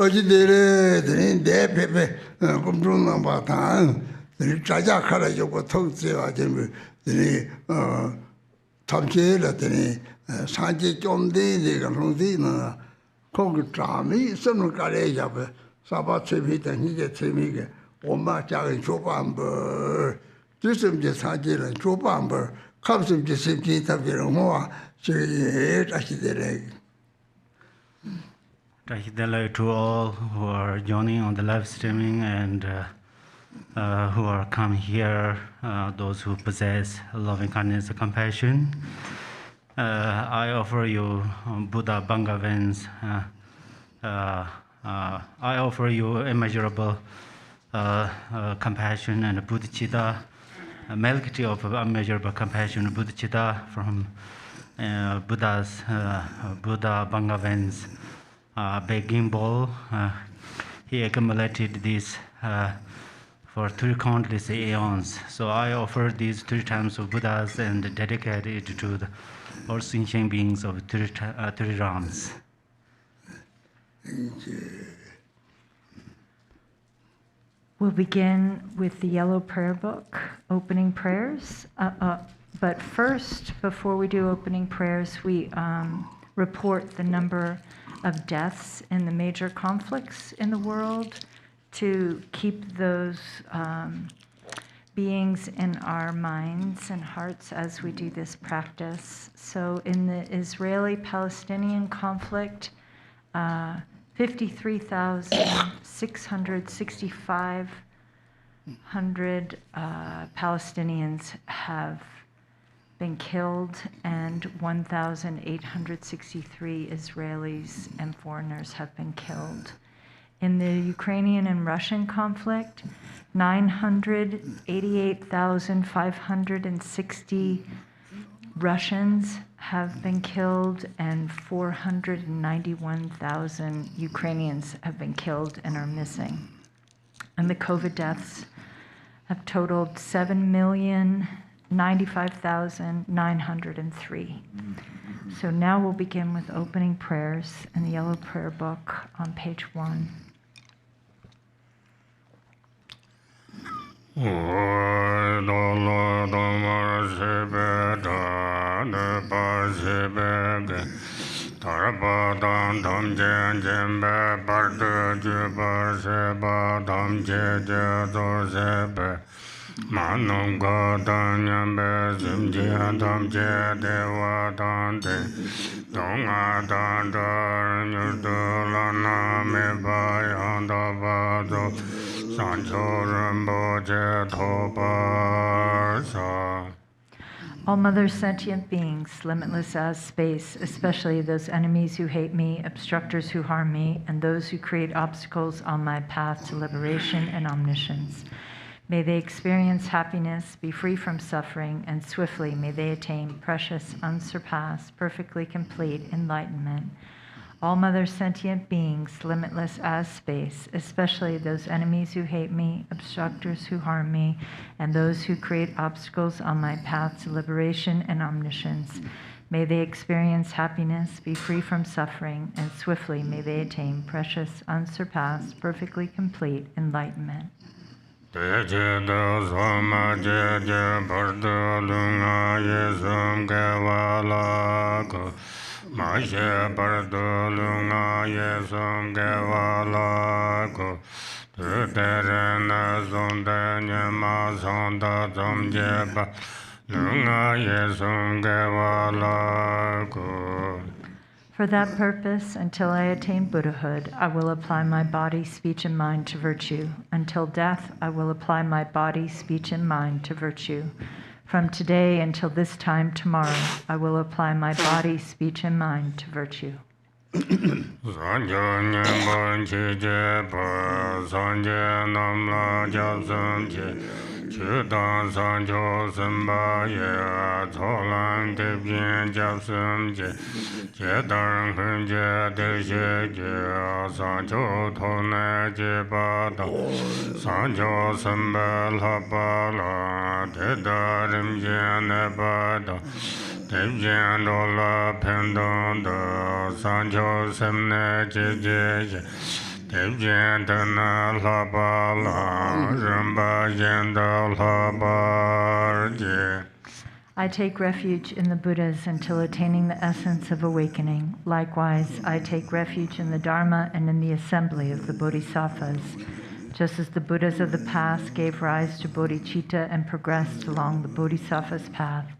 Doji dere, de pepe, Gumbrun Batan, the Jajakara Yoko Tokse, the Tamchela, the Sanji Jomdi, the Rondina, Kogutrami, some Kareja, Sabat and he gets him, Oma Jari Chopamber, Jusum Jesajil and Chopamber, comes of Jesipita Viromoa, she ate as she did. To all who are joining on the live streaming and who are coming here, those who possess loving kindness and compassion, I offer you Buddha Bhangavans. I offer you immeasurable compassion and bodhicitta, a multitude of immeasurable compassion and bodhicitta from Buddha Bhangavans. Begging bowl, he accumulated this for 3 countless aeons. So I offer these 3 times of Buddhas and dedicate it to the all sentient beings of 3 realms. We'll begin with the yellow prayer book, opening prayers. But first, before we do opening prayers, we report the number of deaths in the major conflicts in the world to keep those beings in our minds and hearts as we do this practice. So in the Israeli-Palestinian conflict, 53,665 Palestinians have been killed, and 1,863 Israelis and foreigners have been killed. In the Ukrainian and Russian conflict, 988,560 Russians have been killed, and 491,000 Ukrainians have been killed and are missing. And the COVID deaths have totaled 7,095,903. So now we'll begin with opening prayers in the yellow prayer book on page 1. Manum Godanyam Bezim Jihadam Jedewa Dante Donga Dandar Nurdulana Mebayandavado Sancho Rinpoche Tobarsa. All mother sentient beings, limitless as space, especially those enemies who hate me, obstructors who harm me, and those who create obstacles on my path to liberation and omniscience. May they experience happiness, be free from suffering, and swiftly may they attain precious, unsurpassed, perfectly complete enlightenment. All mother sentient beings, limitless as space, especially those enemies who hate me, obstructors who harm me, and those who create obstacles on my path to liberation and omniscience. May they experience happiness, be free from suffering, and swiftly may they attain precious, unsurpassed, perfectly complete enlightenment. Mashe Bardolunga Yesum Gewalago Tuterena Zondanya Mazonda Zomjeba Lunga Yesum Gewalago. For that purpose, until I attain Buddhahood, I will apply my body, speech, and mind to virtue. Until death, I will apply my body, speech, and mind to virtue. From today until this time tomorrow, I will apply my body, speech, and mind to virtue. Devjendana Labala Ramba Yenda Labarje. I take refuge in the Buddhas until attaining the essence of awakening. Likewise, I take refuge in the Dharma and in the assembly of the Bodhisattvas. Just as the Buddhas of the past gave rise to bodhicitta and progressed along the Bodhisattva's path,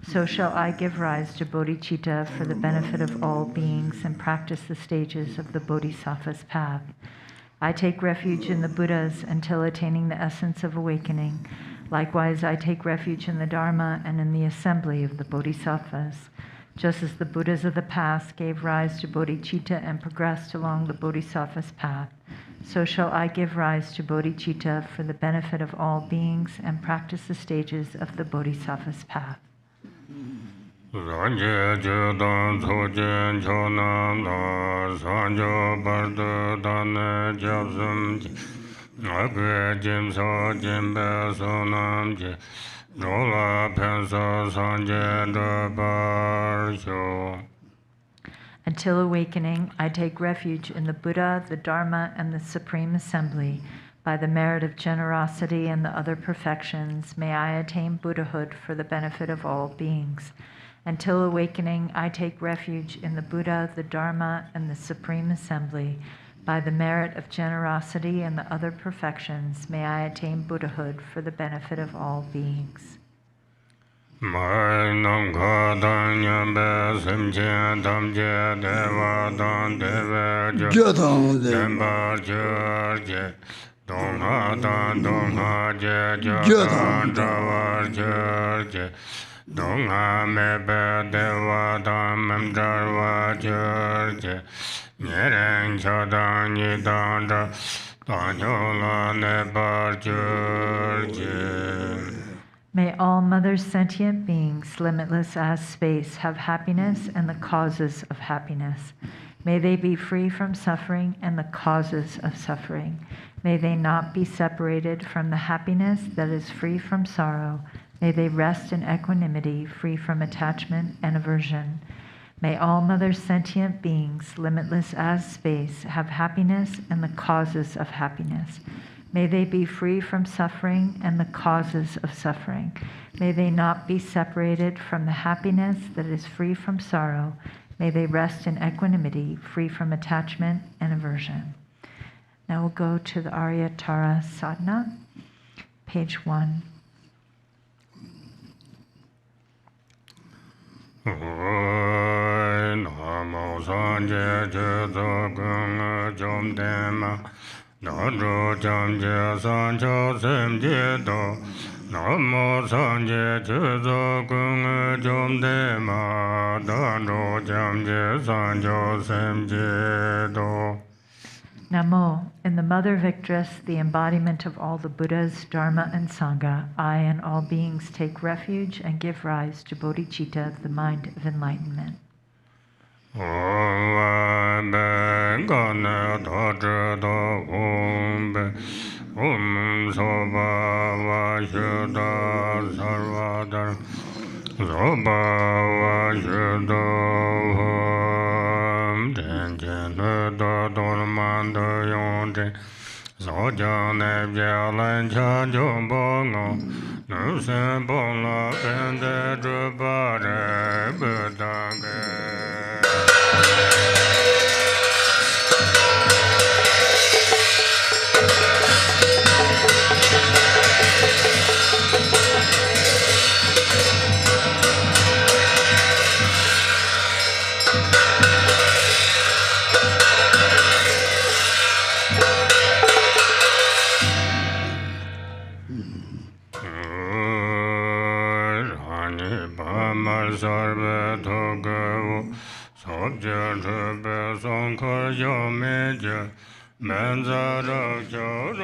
so shall I give rise to bodhicitta for the benefit of all beings and practice the stages of the Bodhisattva's path. I take refuge in the Buddhas until attaining the essence of awakening. Likewise, I take refuge in the Dharma and in the assembly of the Bodhisattvas. Just as the Buddhas of the past gave rise to bodhicitta and progressed along the Bodhisattva's path, so shall I give rise to bodhicitta for the benefit of all beings and practice the stages of the Bodhisattva's path. Ranje Judan Sojen Chonam La Sanjo Bardo Dane Japsum Agwe Jim So Jim Be Sonam Je Rola Pensa Sanje Dabar Sho. Until awakening, I take refuge in the Buddha, the Dharma, and the Supreme Assembly. By the merit of generosity and the other perfections, may I attain Buddhahood for the benefit of all beings. Until awakening, I take refuge in the Buddha, the Dharma, and the Supreme Assembly. By the merit of generosity and the other perfections, may I attain Buddhahood for the benefit of all beings. Mai Nam Ka Dan Yam Be Sim Chen Tam Je Deva Dan Deva Jo Jodong de Dembar Jer Je Dong Ha Dan Dong Ha Je Jo Jodong. Dan Jawar Jer Je Dong Ha Me Be Deva Dan Mem Jarwa Jer Je Nyereng Cha Dan Yi Dan Da Dan Yo La Ne Bar Jer Je. May all Mother sentient beings, limitless as space, have happiness and the causes of happiness. May they be free from suffering and the causes of suffering. May they not be separated from the happiness that is free from sorrow. May they rest in equanimity, free from attachment and aversion. May all Mother sentient beings, limitless as space, have happiness and the causes of happiness. May they be free from suffering and the causes of suffering. May they not be separated from the happiness that is free from sorrow. May they rest in equanimity, free from attachment and aversion. Now we'll go to the Arya Tara Sadhana, page 1. Namo Sanje Jezo Gunga Jom Dema Nandro Jamje Sancho Sem Jedo Namo Sanje Jezo Gunga Jom Dema Nandro Jamje Sancho Sem Jedo. Namo, in the Mother Victress, the embodiment of all the Buddhas, Dharma, and Sangha, I and all beings take refuge and give rise to bodhicitta, the mind of enlightenment. Om Gane Dodre Do Om Om Soba Vashuddha Sarvadar Soba Vashuddha Om Jen Jen Do Dormanda Yonte Soja Nebja Lancha Jombongo Nusen Bonla Pende Drupare Buddhange. Sarve Togavu Sobja Trebe Sonkar Yomeja Manzara Joro.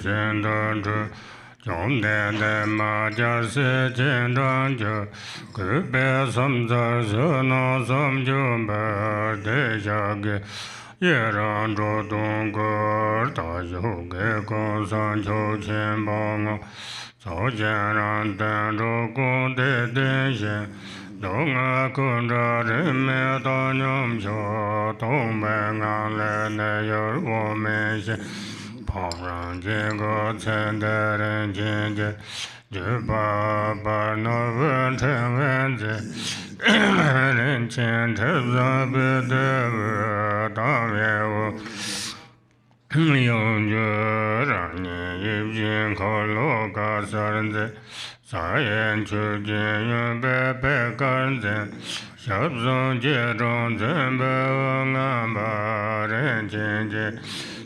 Shendu Jom de ma jar se chen rang ju Gu be sam zar su no sam ju ba de ja ge Ye rang zhu dong gu ta yu ge gong san qiu qian ba ngo Cao jian rang dan zhu gong de de xian Dong a kun zha ren me da nyam xiao Dong me ngang le ne yor wo me xian 旁人见个参的人见见，就把那文成文字，人见这上不得当面我。永绝让你一片靠路个杀人子，杀人出见用白白干人，小众街中真不安把人见见。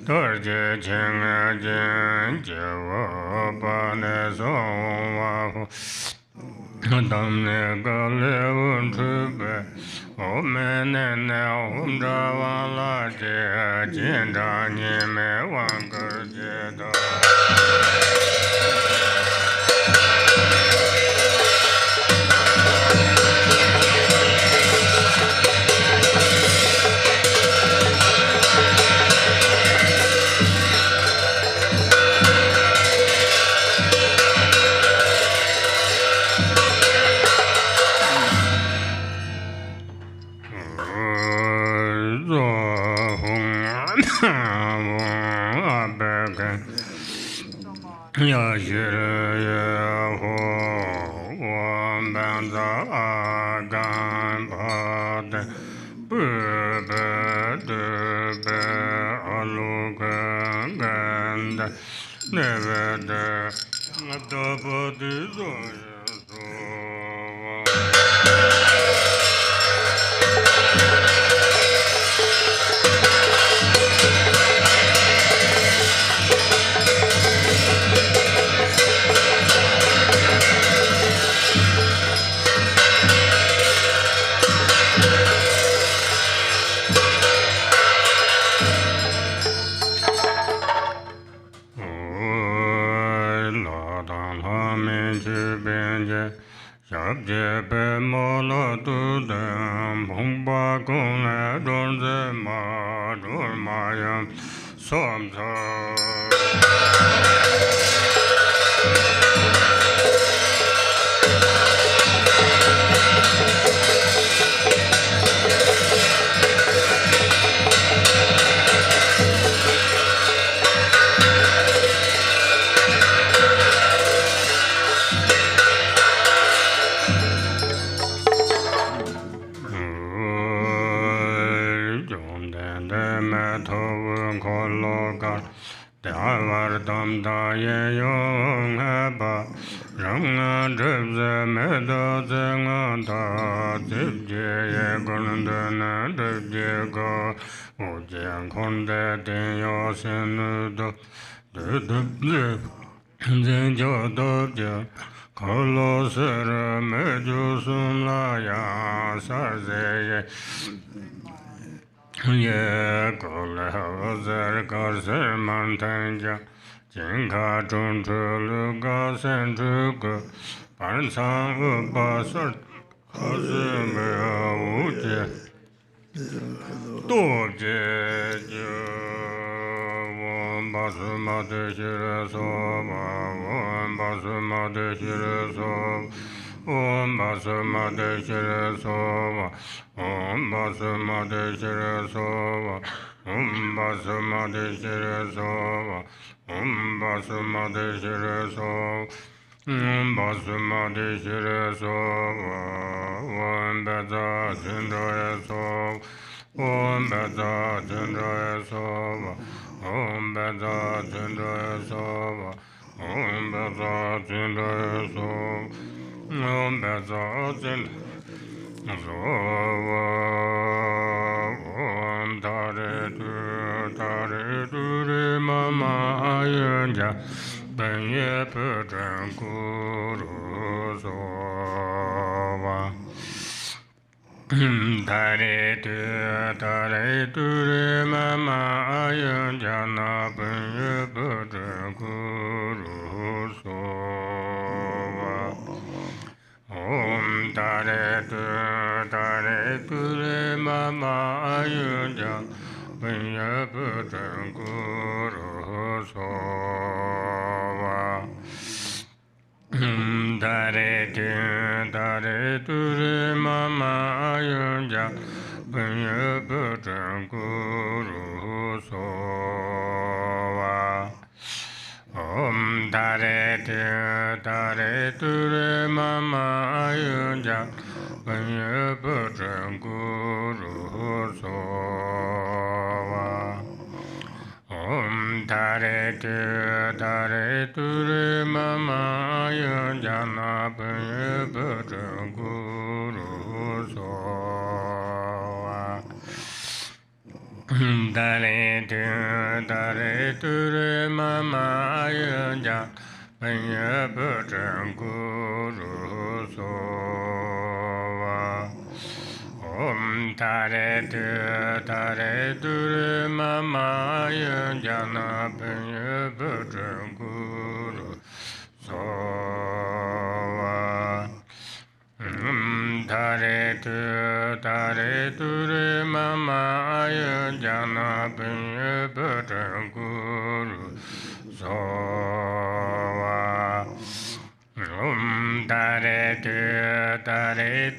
多节情啊见，叫我把那送我夫，当那个来问出呗，我们那我们这完了这，见着你们完个街道。 要学也好，我们咋干巴的？不阿鲁干的，那个的，我都不得做做。 Sắp chế bê mô lô tu đêm Phùng ba cung lê đôn dê ma đôn ma yam xóm thơ Dam da ye yong ha ba rang a drip ze me do ze nga da drip je ye gon de na drip je go o jian kon de den yo sen nu do de de zen jo do je ko lo se re me ju sun la ya sa ze ye ye ko le ha ze ka se man tan ja 金卡中出了个三出个，半场五八十，可是没有无解，多解决。我把什么的写了说吧，我把什么的写了说，我把什么的写了说吧，我把什么的写了说吧，我把什么的写了说吧。 把什么的写了说，把什么的写了说，我把这真的也说，我把这真的也说吧，我把这真的也说吧，我把这真的也说，我把这真的说我大的嘟的妈妈人家本也不真咕噜说吧。Tare tu re mama ayan jana panya patra guru sova. Om tare tu re mama ayan jana panya patra guru sova. Tare tu re mama ayanja panya patra guru sova. Om tare tu re mama ayanja panya patra guru sova. Om tare tu re mama yajana panya patra guru sova. Tare tu re mama yajana panya patra guru sova. Om tare tu re mama yajana panya patra guru sova. Tare tu re mama yajana panya patra guru sova. Om tare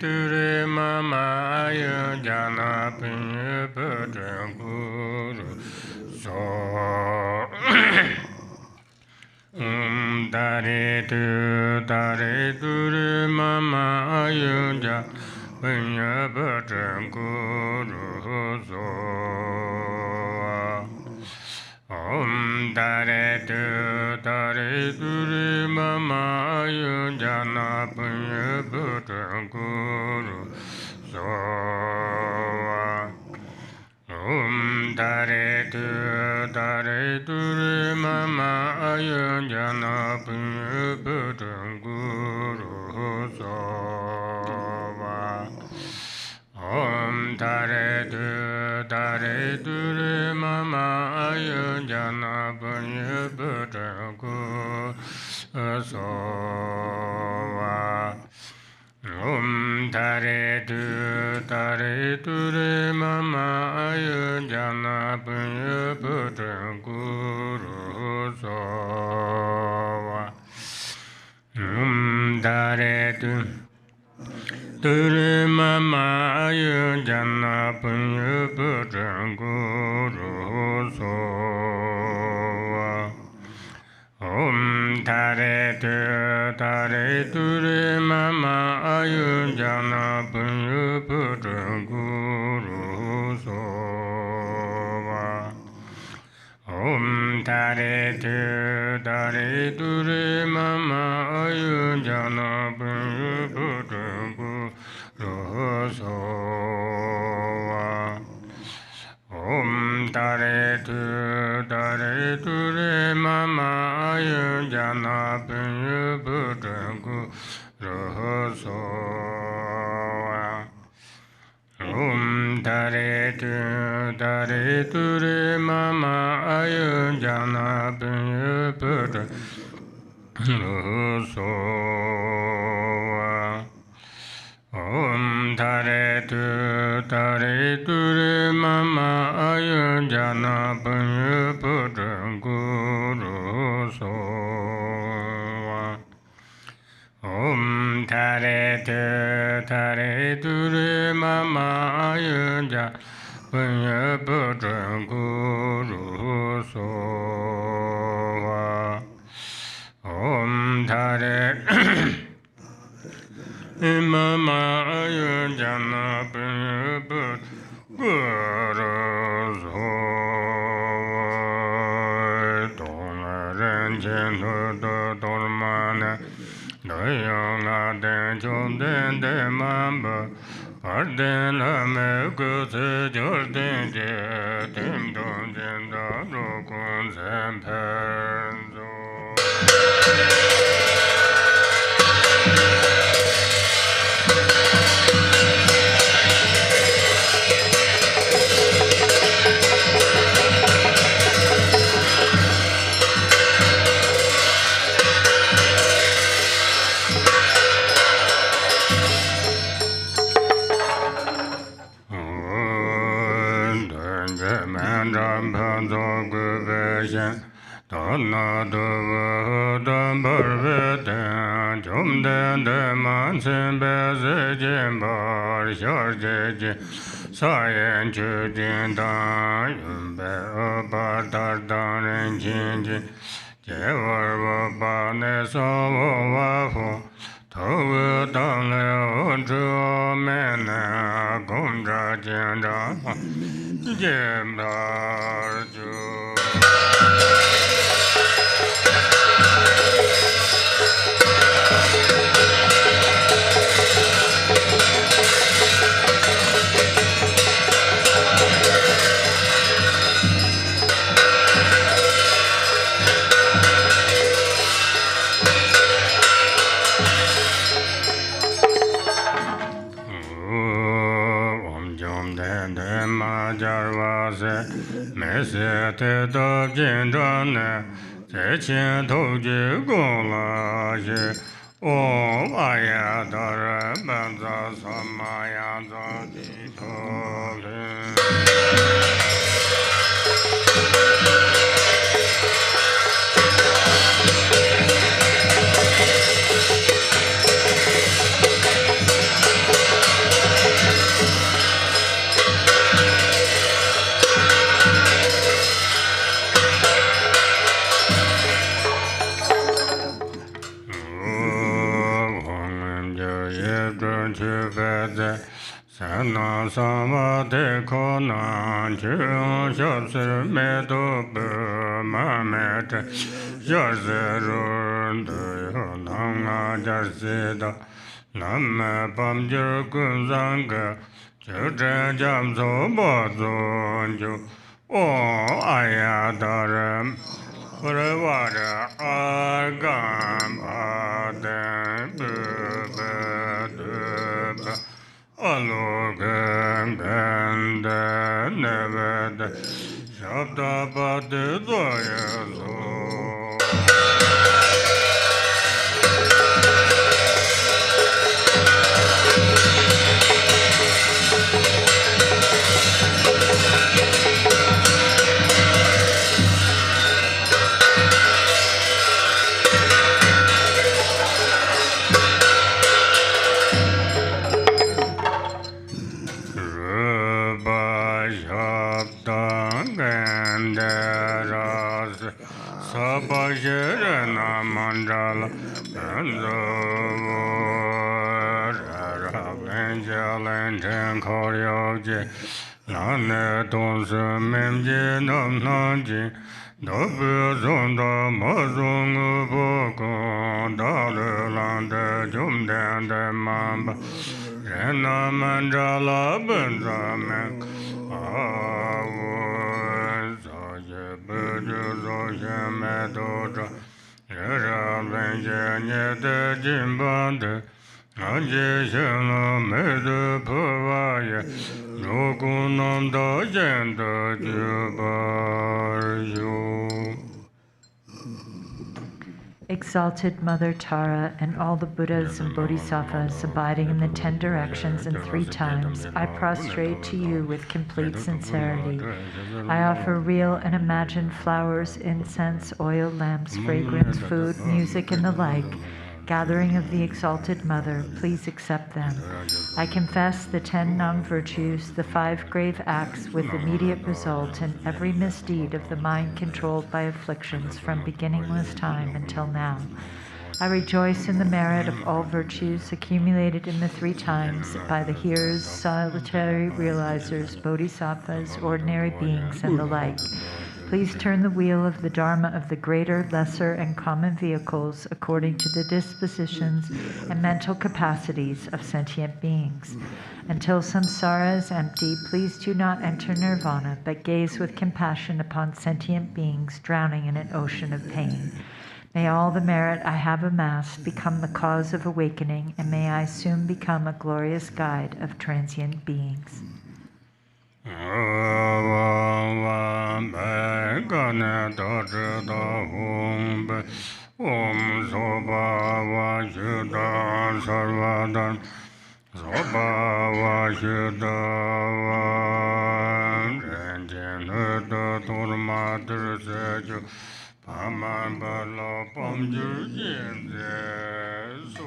tu re mama yajana panya patra guru sova. Om tare tu re mama yajana panya patra guru sova. Om tare tu re mama yajana panya patra guru sova. Om tare tu re mama yajana panya patra guru sova. Om tare tu re mama yajana panya patra guru sova. Om tare tu re mama yajana panya patra guru sova. Om tare tu re mama yajana panya patra guru sova. Om tare tu re mama yajana panya patra guru sova. Om tare tu re mama yajana panya patra guru sova. Om tare tu re mama yajana panya patra guru sova. Om tare tu re mama yajana panya patra guru sova. Om tare tu re mama yajana panya patra guru sova. Om tare tu re mama yajana panya patra guru sova. Om tare mama yajana panya patra guru sova. Tonaren chen do dormana dayana den chom den de mamba arden la me kuse jorden je tim don jen da ro kun sem penzo. Dana Dova Dambarveta, Jumden de Mansin Bezin Bar, George, Sayan Judin Dan, Yumbe Bardar Dan and Jinji, Jevar Banes of Wafu, Tovu Dan Leon, Mena, Gundra Jenda, Jemar Ju. Vase, Mese te do jin zhane, ze qin tou ji gong la xi, Om Arya dara banza samaya zang ji tou lin. Sadhana sama te kona chiyon shabsir me to be ma me te jarse run de yon hanga jarse da nam me pam jir kun zanga jir chen jam so bo zon ju o aya daram Vare argam adem be Alugam Ganda Nevada Shabda Badi Doyazo. Sabajana Mandala Angel and Tenkoryoji Nane Donsu Memji Nam Nanji Dobu Zonda Mazungu Boko Dalu Landa Jumdende Mamba Rena Mandala Benzamek Medoja, Yara Benja, Yeta Jimbande, Anjishana Medu Pavaya, Rokunam Dajenda Jubarju. Exalted Mother Tara and all the Buddhas and Bodhisattvas abiding in the 10 directions and 3 times, I prostrate to you with complete sincerity. I offer real and imagined flowers, incense, oil, lamps, fragrance, food, music, and the like. Gathering of the Exalted Mother, please accept them. I confess the 10 non-virtues, the 5 grave acts with immediate result, and every misdeed of the mind controlled by afflictions from beginningless time until now. I rejoice in the merit of all virtues accumulated in the 3 times by the hearers, solitary realizers, bodhisattvas, ordinary beings, and the like. Please turn the wheel of the Dharma of the greater, lesser, and common vehicles according to the dispositions and mental capacities of sentient beings. Until samsara is empty, please do not enter nirvana, but gaze with compassion upon sentient beings drowning in an ocean of pain. May all the merit I have amassed become the cause of awakening, and may I soon become a glorious guide of transient beings. Om Soba Vashuddha Sarvadan Soba Vashuddha Renjenu Turma Dirseju Aman Balo Pomju Jinze Su.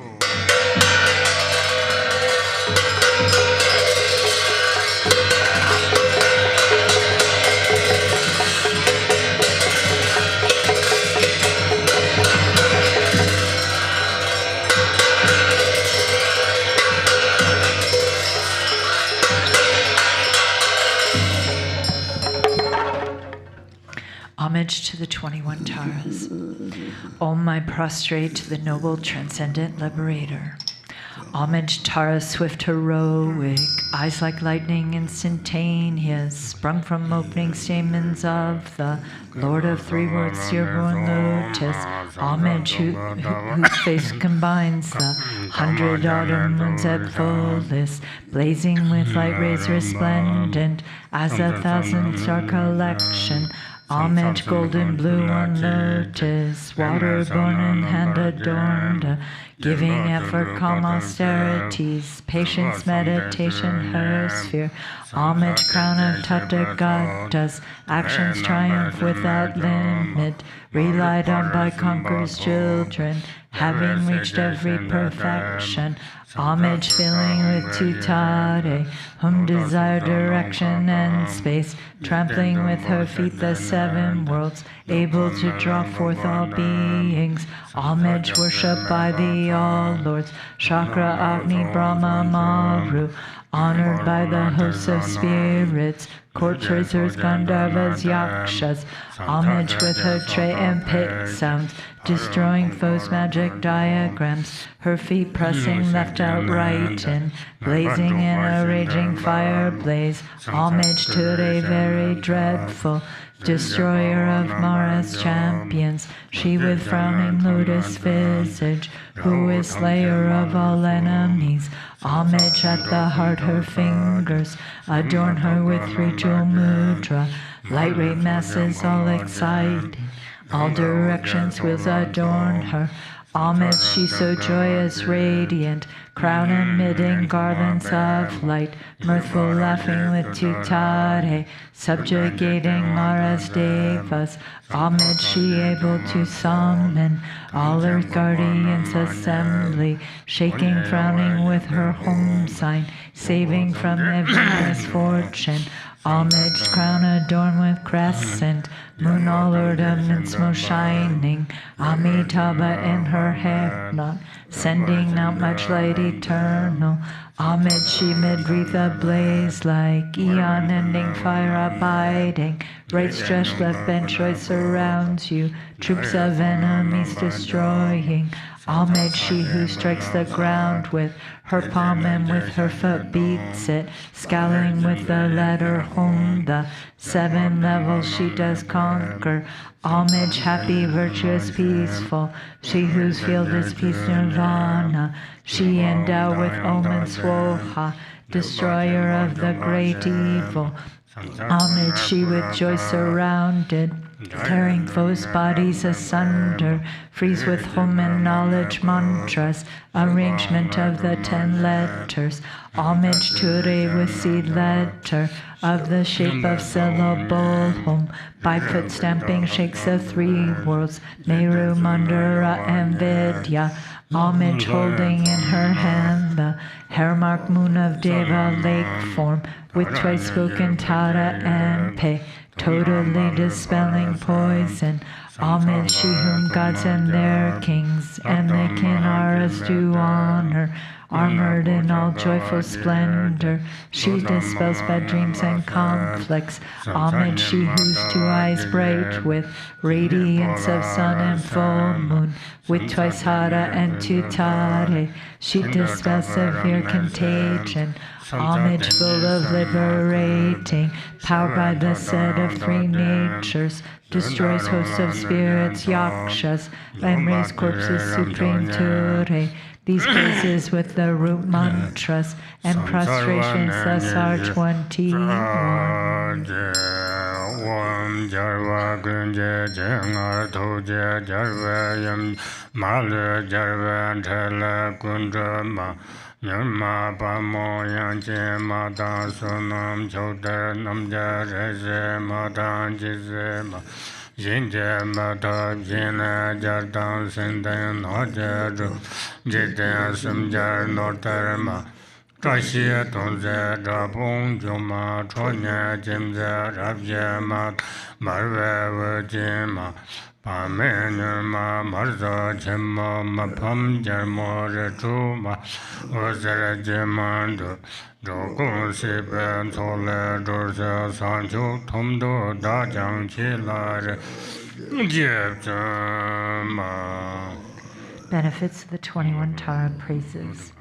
Homage to the 21 Taras. Om, I prostrate to the noble transcendent liberator. Homage, Tara, swift, heroic, eyes like lightning, instantaneous, sprung from opening stamens of the Lord of Three Worlds, Dearborn Lotus. Homage, whose face combines the 100 autumn moons at fullest, blazing with light rays resplendent as 1,000 star collection. Homage, golden blue on lotus, water-born and hand-adorned, giving effort, calm austerities, patience, meditation, her sphere. Homage, crown of Tathagatas, actions triumph without limit, relied on by conquerors' children, having reached every perfection. Homage, filling with tutare, whom desire direction and space, trampling with her feet the 7 worlds, able to draw forth all beings. Homage, worshipped by the all lords, Chakra, Agni, Brahma, Maru, honored by the hosts of spirits, court tracers, Gandharvas, Yakshas. Homage with her tray and pit sounds, destroying foes' magic diagrams, her feet pressing left out right in, blazing in a raging fire blaze. Homage to the very dreadful, destroyer of Mara's champions, she with frowning lotus visage, who is slayer of all enemies. Homage at the heart, her fingers adorn her with 3 jewel mudra, light ray masses all excited, all directions wheels adorn her. Homage, she so joyous, radiant, crown emitting garlands of light, mirthful laughing with tutare, subjugating Mara's devas. Homage, she able to summon all earth guardians assembly, shaking, frowning with her home sign, saving from every misfortune. Homage, crown adorned with crescent, moon all ornaments most shining, Amitabha in her hair knot, sending out much light eternal. Homage, she mid-wreath ablaze like eon-ending fire abiding, right stretched, left bent choice surrounds you, troops of enemies destroying. Homage, she who strikes the ground with her palm and with her foot beats it, scowling with the letter home, the 7 levels she does conquer. Homage, happy, virtuous, peaceful, she whose field is peace nirvana, she endowed with Om and Swoha, destroyer of the great evil. Homage, she with joy surrounded, tearing foes' bodies asunder, frees with home and knowledge mantras, arrangement of the 10 letters. Homage to Re with seed letter, of the shape of syllable home, by foot stamping shakes the 3 worlds, Meru, Mandara, and Vidya. Homage, holding in her hand the hair mark moon of Deva lake form, with twice spoken Tara and Pe, totally dispelling poison. Homage, she whom gods and their kings and the Kinnaras do honor, armored in all joyful splendor, she dispels bad dreams and conflicts. Homage, she whose 2 eyes bright with radiance of sun and full moon, with twice Hara and Tutare, she dispels severe contagion. Homage, full of liberating power by the set of 3 natures, destroys hosts of spirits, yakshas, and raise corpses supreme ture. These praises with the root mantras and prostrations thus are 21. Om Jarva Gunja Jangar Toja Jarva Yam Mala Jarva Tala Kundra Yama Pamo Yanche Mata Sonam Chota Namja Rese Mata Jisema Jinja Mata Jina Jardan Sindan Hajar Jidya Simjar Notarma Trashia Tonza Drapong Juma Tronya Jimza Rabja Marva Jima Pamenuma Marza Jima Mapam Jarmore Truma Ozara Jimando Jokun Sipen Tole Dorza Sancho Tomdo Da Jangchok Jebjama. Benefits of the 21 Tara praises.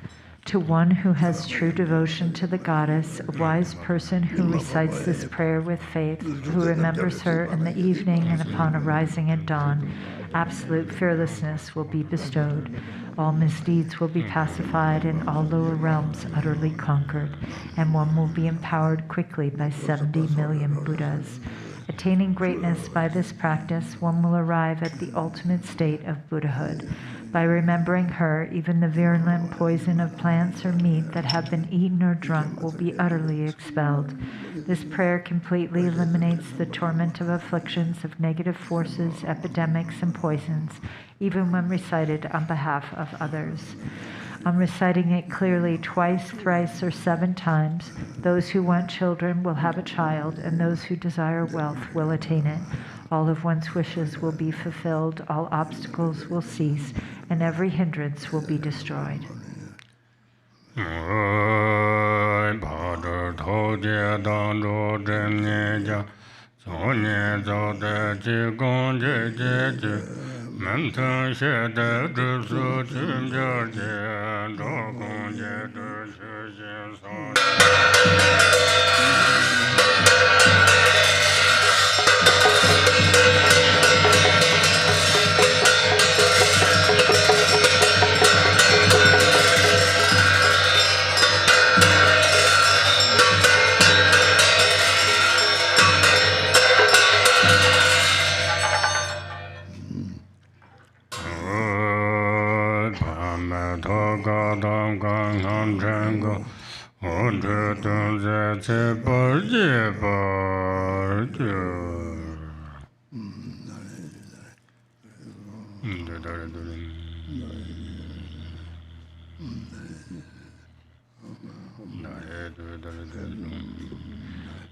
To one who has true devotion to the goddess, a wise person who recites this prayer with faith, who remembers her in the evening and upon arising at dawn, absolute fearlessness will be bestowed. All misdeeds will be pacified and all lower realms utterly conquered, and one will be empowered quickly by 70 million Buddhas. Attaining greatness by this practice, one will arrive at the ultimate state of Buddhahood. By remembering her, even the virulent poison of plants or meat that have been eaten or drunk will be utterly expelled. This prayer completely eliminates the torment of afflictions of negative forces, epidemics, and poisons, even when recited on behalf of others. On reciting it clearly twice, thrice, or 7 times, those who want children will have a child, and those who desire wealth will attain it. All of one's wishes will be fulfilled, all obstacles will cease, and every hindrance will be destroyed.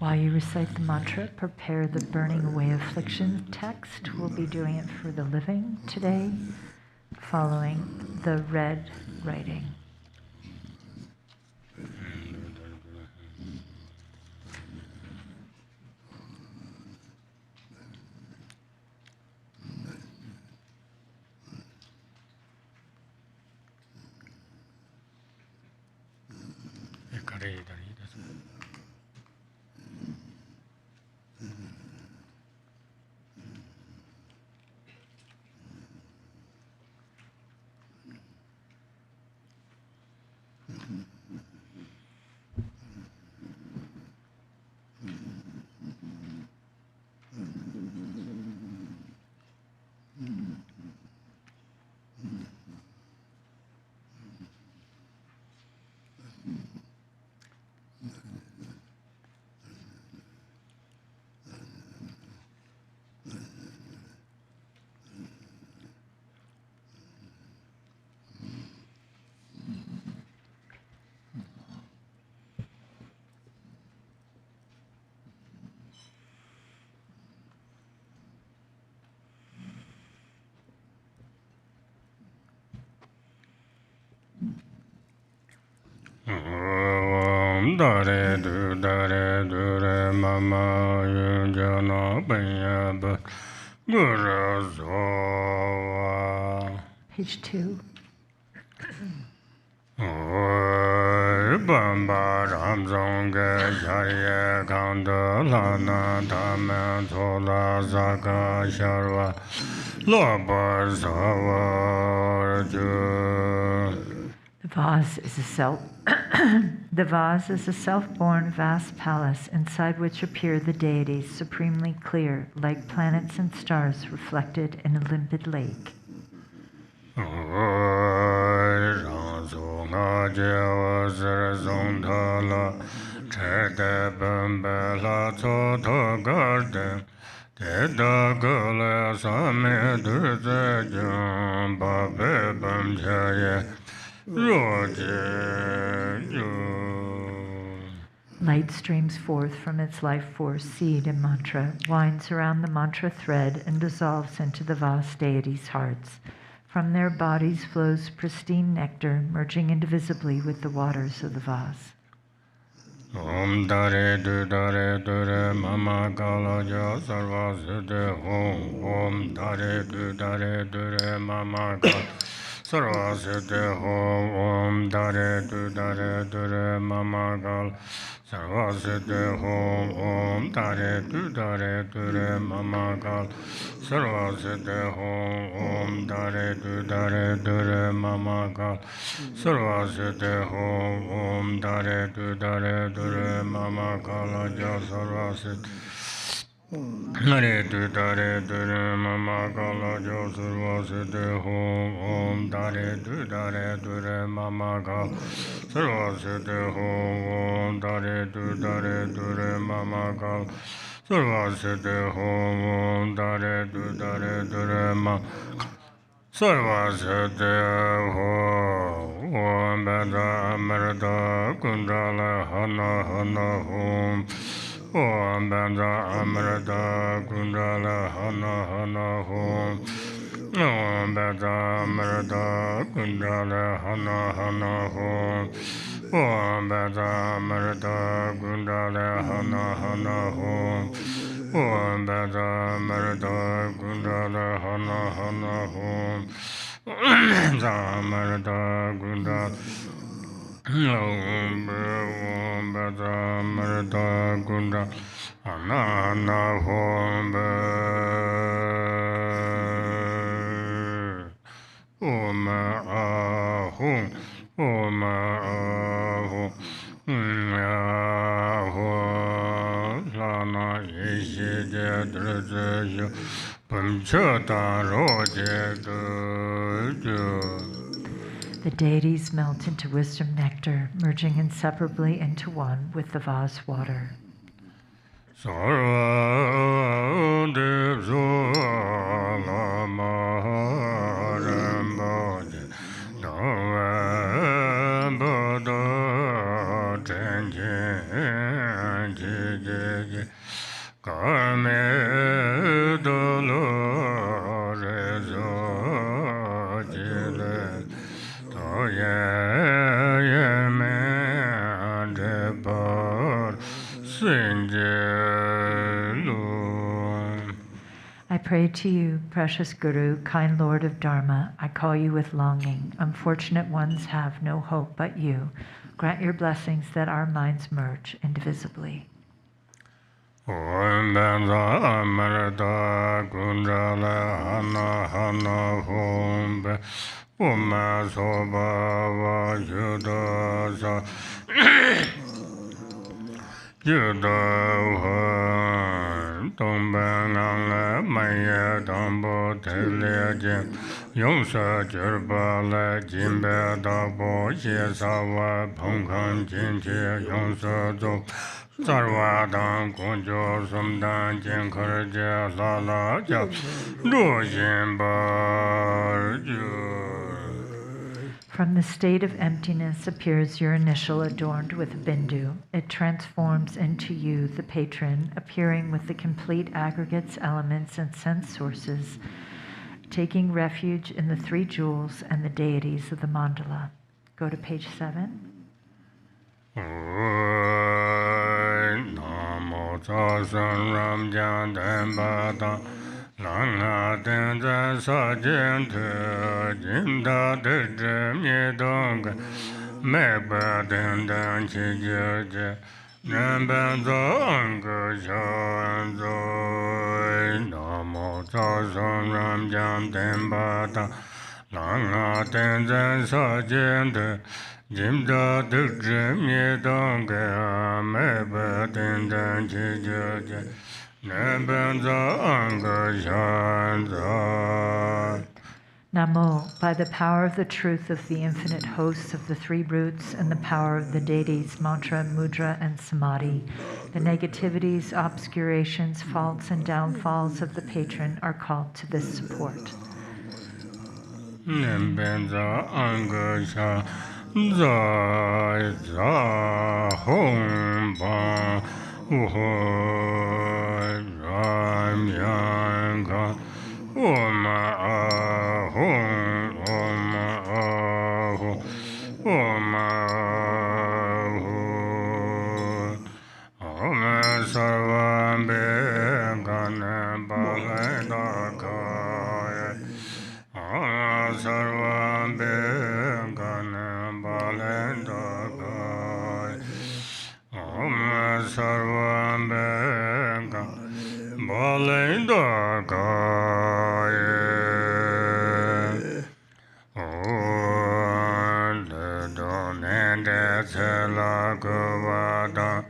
While you recite the mantra, prepare the burning away affliction text. We'll be doing it for the living today, following the red writing. Page 2. The vase is a self-born vast palace inside which appear the deities supremely clear, like planets and stars reflected in a limpid lake. Tedagala Same Durjajam Babe Bamjaya Light streams forth from its life force, seed, and mantra, winds around the mantra thread, and dissolves into the Vase deities' hearts. From their bodies flows pristine nectar, merging indivisibly with the waters of the Vase. Om Dare Dure Mama Kala Ja Sarva Siddhi Om. Om Dare Dure Mama Kala Sarva Siddhi Om. Om Dare Dure Mama Kala Sarva Siddhi Om. Om Dare Dure Mama Kala Sarva Siddhi Om. Om Dare Dure Mama Kala Sarva Siddhi Om. Om Dare Dure Mama Kala Ja Sarva Siddhi Hare Dure Mama Kala Ja Sarva Siddhi Om. Om Dare Dure Mama Kala Sarva Siddhi Om. Om Dare Dure Mama Kala Sarva Siddhi Om. Om Dare Dure Mama Sarva Siddhi Om. Om Bada Amrita Kundala Hana Om. Om Bada Amrita Kundala Hana Om. Om Bada Amrita Kundala Hana Om. Om Bada Amrita Kundala Hana Om. Om Bada Amrita Kundala Hana Om. Zamrita Kundala Om Bada Amrita Kundala Hana Om. Om Ahum. Om Ahum. Ahum. Lana Yeshide Drajaya Pamchata Roje. The deities melt into wisdom nectar, merging inseparably into one with the Vase water. Sarva Devzo Lama Rambaja Novembada Tenje Kame Dolores Jile Toye Debar I pray to you, precious Guru, kind Lord of Dharma. I call you with longing. Unfortunate ones have no hope but you. Grant your blessings that our minds merge indivisibly. Om Benza Amrita Kundala Hana Om Om Soba Yudasa Yudahan Tombanala Maya Tambo Telejem Yongsa Jerbala Jimbe Dabo Yesawa Pongkan Jinche Yongsa Zo Sarvadam Kunjo Sumdan Jinkarja Lala Ja Dojimbar From the state of emptiness appears your initial adorned with a bindu. It transforms into you, the patron, appearing with the complete aggregates, elements, and sense sources, taking refuge in the three jewels and the deities of the Mandala. Go to page 7. Namo Tasan Ramjan Dambata Langa Tenza Sajenta Jinda Dedem Yedonga Meba Dendan Chijaja Nambazanga Shanzo Namo Tasan Ramjan Dambata Langa Tenza Sajenta Jimda Dukjem Yedonga Meba Dendan Chijaja Nebenza Anga Shanza. Namo, by the power of the truth of the infinite hosts of the three roots and the power of the deities, mantra, mudra, and samadhi, the negativities, obscurations, faults, and downfalls of the patron are called to this support. Nimbenza Angasha Zai Za Hong Ba Uho Ram Yanga Oma Ahong Oma Aho Oma Aho Oma Sarvam Begana Baladakaya Sarvam Begana Baladakaya Oma Sarvam Begana Baladakaya Selagavada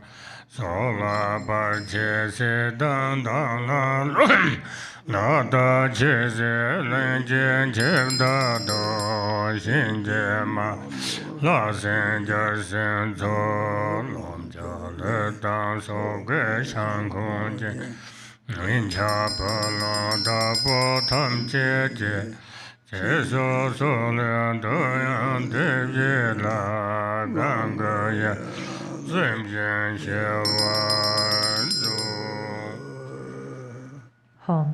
Sola Barchese Dandana Nada Chese Lenjen Chevdado Shinjema La Senja Senzo Lom Jale Dan Soge Shankunje Nincha Pala Da Botam Cheche Cheso Solen Doyan Devila Gangaya Zemjen Shewanzo. Home.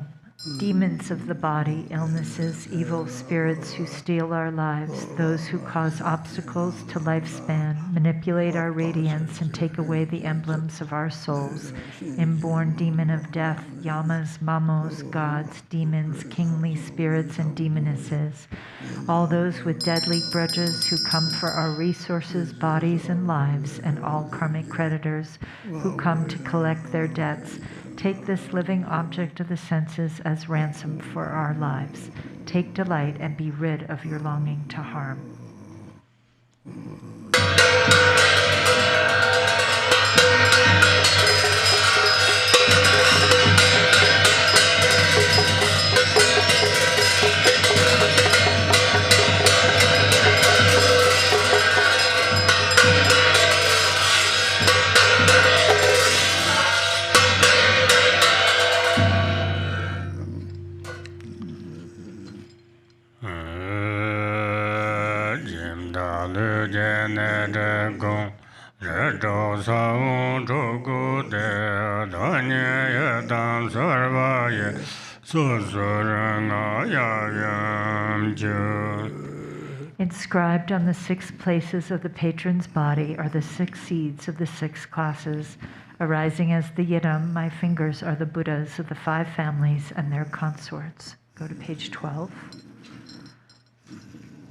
Demons of the body, illnesses, evil spirits who steal our lives, those who cause obstacles to lifespan, manipulate our radiance and take away the emblems of our souls, inborn demon of death, yamas, mamos, gods, demons, kingly spirits, and demonesses, all those with deadly grudges who come for our resources, bodies, and lives, and all karmic creditors who come to collect their debts. Take this living object of the senses as ransom for our lives. Take delight and be rid of your longing to harm. Inscribed on the 6 places of the patron's body are the 6 seeds of the 6 classes. Arising as the Yidam, my fingers are the Buddhas of the 5 families and their consorts. Go to page 12.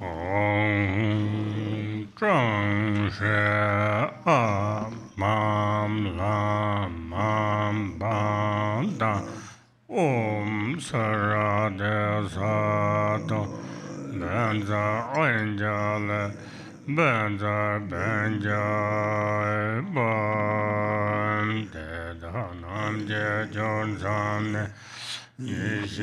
Om Trang She A Mam Lam Mam Bam Da Om Sarade Sado Benza Anjale Benza Benja Bon Dedanam Je Jonzane Light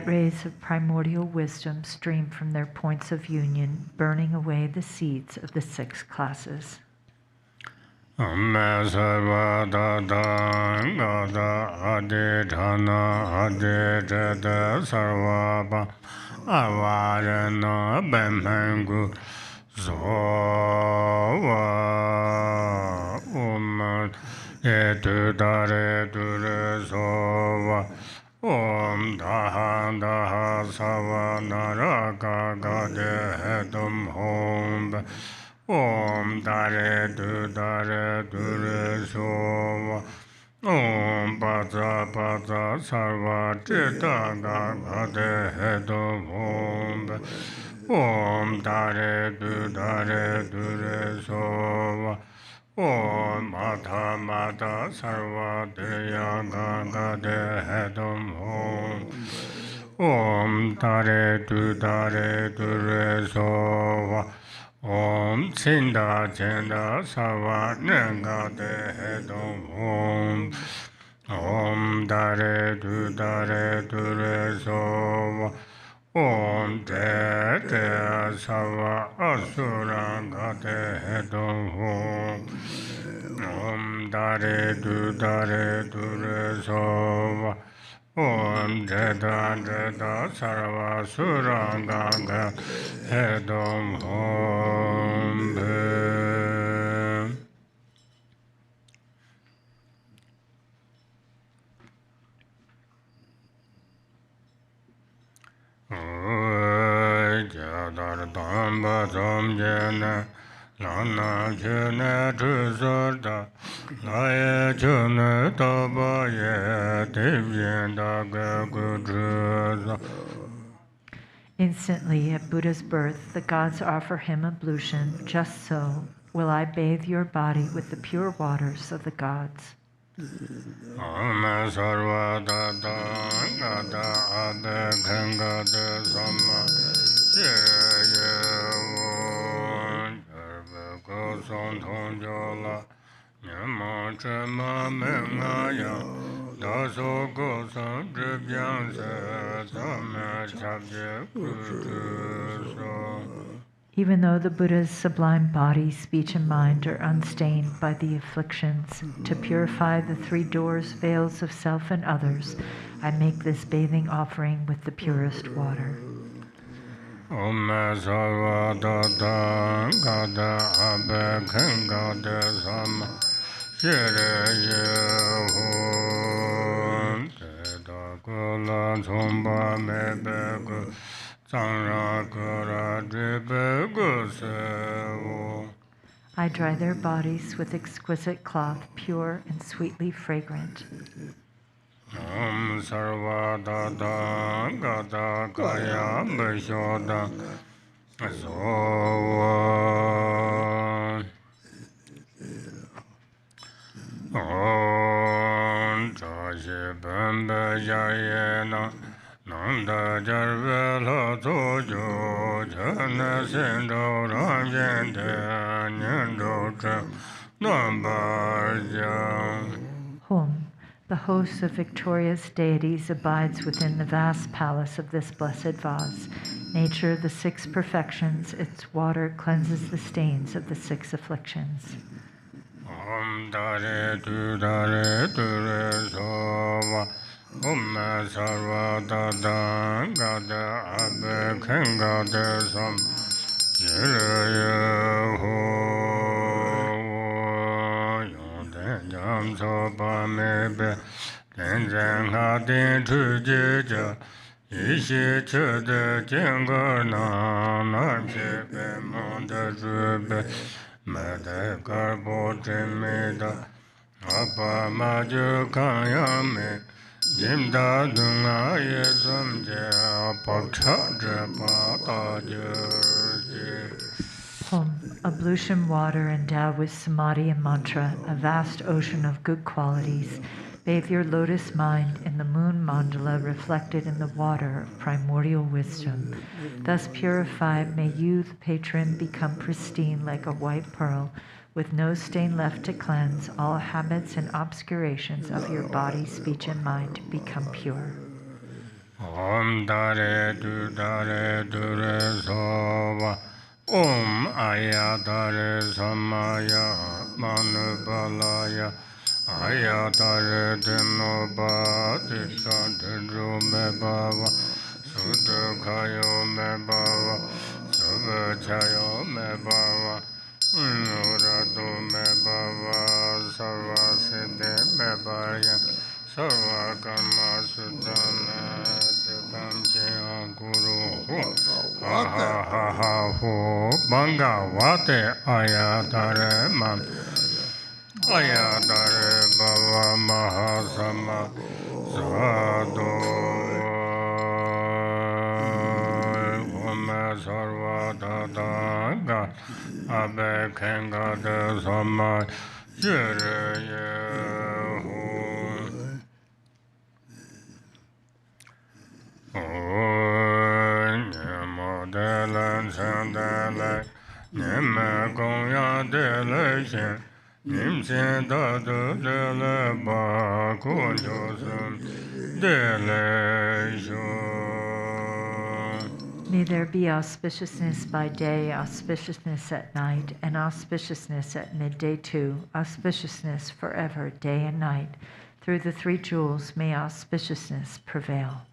rays of primordial wisdom stream from their points of union, burning away the seeds of the 6 classes. Om Daha Daha Sava Naraka Gade Dum Hom Om Dare Dure Sova Om Bata Bata Sarva Chita Gade Dum Hom Om Dare Dure Sova Om Mata Mata Sarva Deya Ganga Dehedum Om Om Dare Dure Sova Om Chinda Chenda Sava Nanga De Hedom Om Dare Dure Sova Om Te Te Sava Asuranga De Hedom Om Dare Dure Sova Om Jeda Sarva Suranga Hedom Hom Bhe. Jadar Damba Zom Jena Lana Jena Tuzorda Laya Juna Tabaye Divjenda Gagudruza. Instantly at Buddha's birth, the gods offer him ablution. Just so will I bathe your body with the pure waters of the gods. Om Sarva Dada Gada Ade Ganga De Sama Ye Go Son Ton Jola Nyama Chema Mengaya Daso Go San Dribyan Se Tame Chabje Kutu So. Even though the Buddha's sublime body, speech, and mind are unstained by the afflictions, to purify the three doors, veils of self and others, I make this bathing offering with the purest water. Om Sarva Dada Gada Abe Ganga De Sama Shire Yehun Teda Kula Tsomba Mebegu Sanra Kura Dribegu Sevu. I dry their bodies with exquisite cloth, pure and sweetly fragrant. Om Sarva Dada Gada Kaya Beshoda Sovan. Om Jashi Bamba Jayena Nanda Jarvela Tojo Jana Sendo Ramjente Nyendo Tre Nambarjam. Hum, the host of victorious deities abides within the vast palace of this blessed vase. Nature, the six perfections, its water cleanses the stains of the six afflictions. Om Dare Sova Om Sarva Dada Gada Abe Kenga De Sam Jire Ho Yonten Jam Sopa Mebe Tenzhen Hadin Tujija Ishi Chede Jengar Nam Shepe Monda Zube Mede Garbo Jimida Apa Maju Kayame Jimda Dunga Yezamje Apakcha Pata Jurji. Hum, ablution water endowed with samadhi and mantra, a vast ocean of good qualities. Bathe your lotus mind in the moon mandala reflected in the water of primordial wisdom. Thus purified, may you, the patron, become pristine like a white pearl, with no stain left to cleanse. All habits and obscurations of your body, speech, and mind become pure. Om Dare Dure Sova Om Aya Dare Samaya Manubalaya Aya Dare Denoba Tisha Dendru Mebava Sudha Kayo Mebava Subha Chayo Mebava Nuradu Mebava Sarva Siddhi Mebaya Sarva Karma Sudana Jagam Chaya Guru Ha Ha Ha Ha Ho Banga Vate Ayatare Man Ayatare Bava Mahasama Sadhu Om Sarva Dada Abe Kenga De Sama Jire Yehu. Om Namo Delan Sandalai Nima Goya de Leshen, Nimsen Dadu de Leba, Kunjosum de Lesho. May there be auspiciousness by day, auspiciousness at night, and auspiciousness at midday too, auspiciousness forever, day and night. Through the three jewels, may auspiciousness prevail.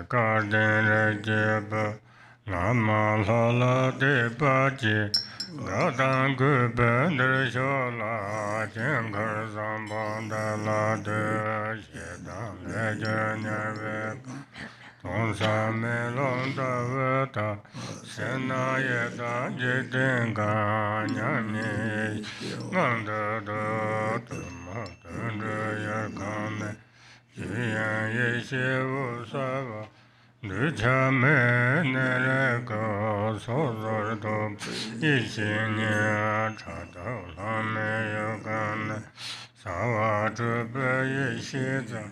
Garden Rinpoche, Lama Lala de Baji, Gadan Gubender Shola, Jangchok Zambala de Shedan Lejan Tonsa Melon Davata, Sena Yeda Jitinga, Nyami, Nanda Tumata Yakane. Jiyan Yeshe Usava, Duchame Nereko, Sozordo, Yeshinya, Chata Lame Yogane, Sawa Trupe Yeshiza,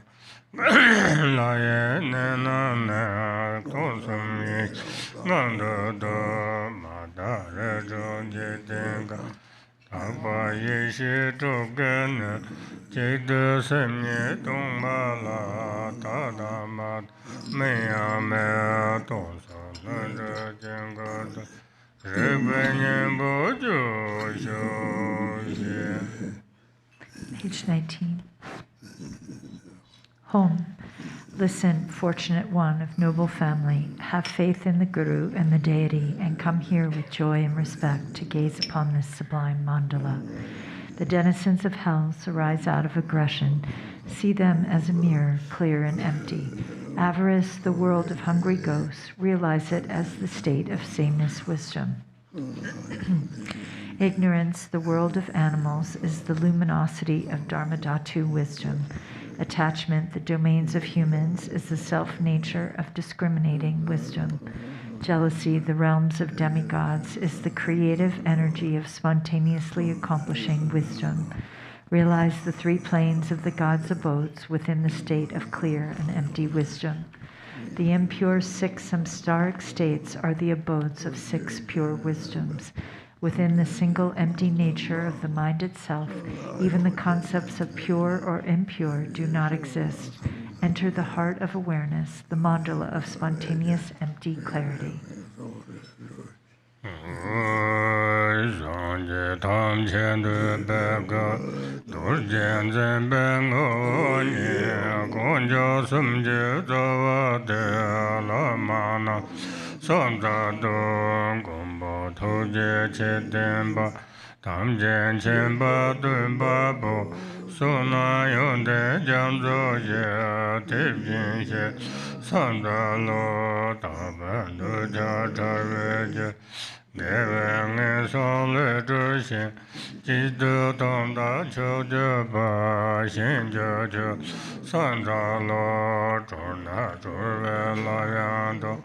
Laye Nenane, Tosumi, Nando Do, Madare Jojitinga. Abba Yeshi Tugana, Jada Semye Tongmala, Tadamat, Mayame, Tosa, Nanda Jangata, Rebenyan Bojo, Page 19. Home. Listen, fortunate one of noble family, have faith in the Guru and the deity, and come here with joy and respect to gaze upon this sublime mandala. The denizens of hell arise out of aggression. See them as a mirror, clear and empty. Avarice, the world of hungry ghosts, realize it as the state of sameness wisdom. Ignorance, the world of animals, is the luminosity of Dharmadhatu wisdom. Attachment, the domains of humans, is the self-nature of discriminating wisdom. Jealousy, the realms of demigods, is the creative energy of spontaneously accomplishing wisdom. Realize the three planes of the gods' abodes within the state of clear and empty wisdom. The impure 6 samsaric states are the abodes of 6 pure wisdoms. Within the single empty nature of the mind itself, even the concepts of pure or impure do not exist. Enter the heart of awareness, the mandala of spontaneous empty clarity. Tamjen Chenpa Dunpa Bo, Sona Yonde Jamzo Ye, Tibjin She, Sanda Lo, Taban Duja Tarveje, Deven Son Le Zhishin, Jidu Tongda Cho Jeba, Xin Jojo, Sanda Lo, Chorna Chorve La Yando,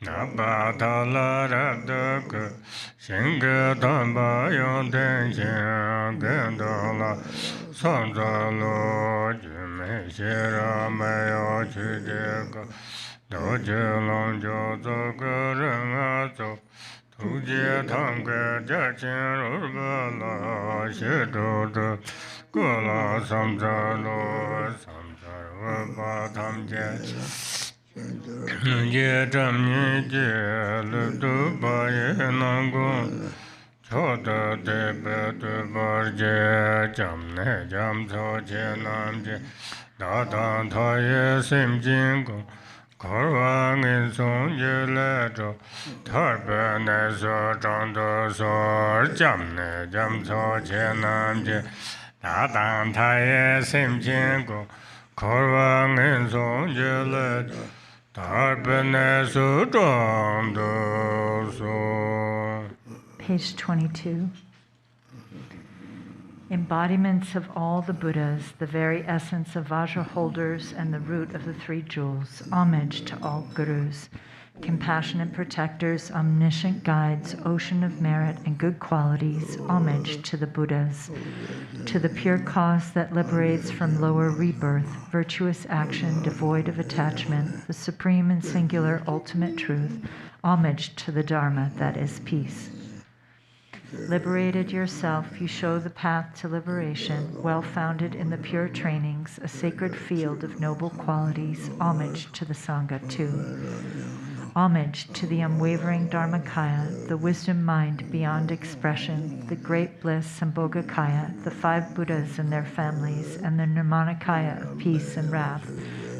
Nabata La Rabdaka, Shinga Tamba Yon Tenshin, Gendola, Sanda Lo, Jume Shira Mayo Chideka, Doje Longjo Zoga Rengazo, Tuje Tanga Jachin Urbala, Shidoda, Gula Samzalo, Samzar Tamjet. Ye Jam Ye Le Du Ba Ye Nangon Choda De Be Du Bar Je Jam Ne Jam Tho Je Nam Je Da Dan Tha Ye Sim Jin Gong Korwa Ngin Song Ye Le Jo Thar Be Ne So Zhang Do So Jam Ne Jam Tho Je Nam Je Da Dan Tha Ye Sim Jin Gong Korwa Ngin Song Ye Le Jo Page 22. Embodiments of all the Buddhas, the very essence of Vajra holders and the root of the three jewels, homage to all gurus. compassionate protectors, omniscient guides, ocean of merit and good qualities, homage to the Buddhas, to the pure cause that liberates from lower rebirth, virtuous action devoid of attachment, the supreme and singular ultimate truth, homage to the Dharma that is peace. Liberated yourself, you show the path to liberation, well-founded in the pure trainings, a sacred field of noble qualities, homage to the Sangha too. Homage to the unwavering Dharmakaya, the wisdom mind beyond expression, the great bliss Sambhogakaya, the 5 Buddhas and their families, and the Nirmanakaya of peace and wrath,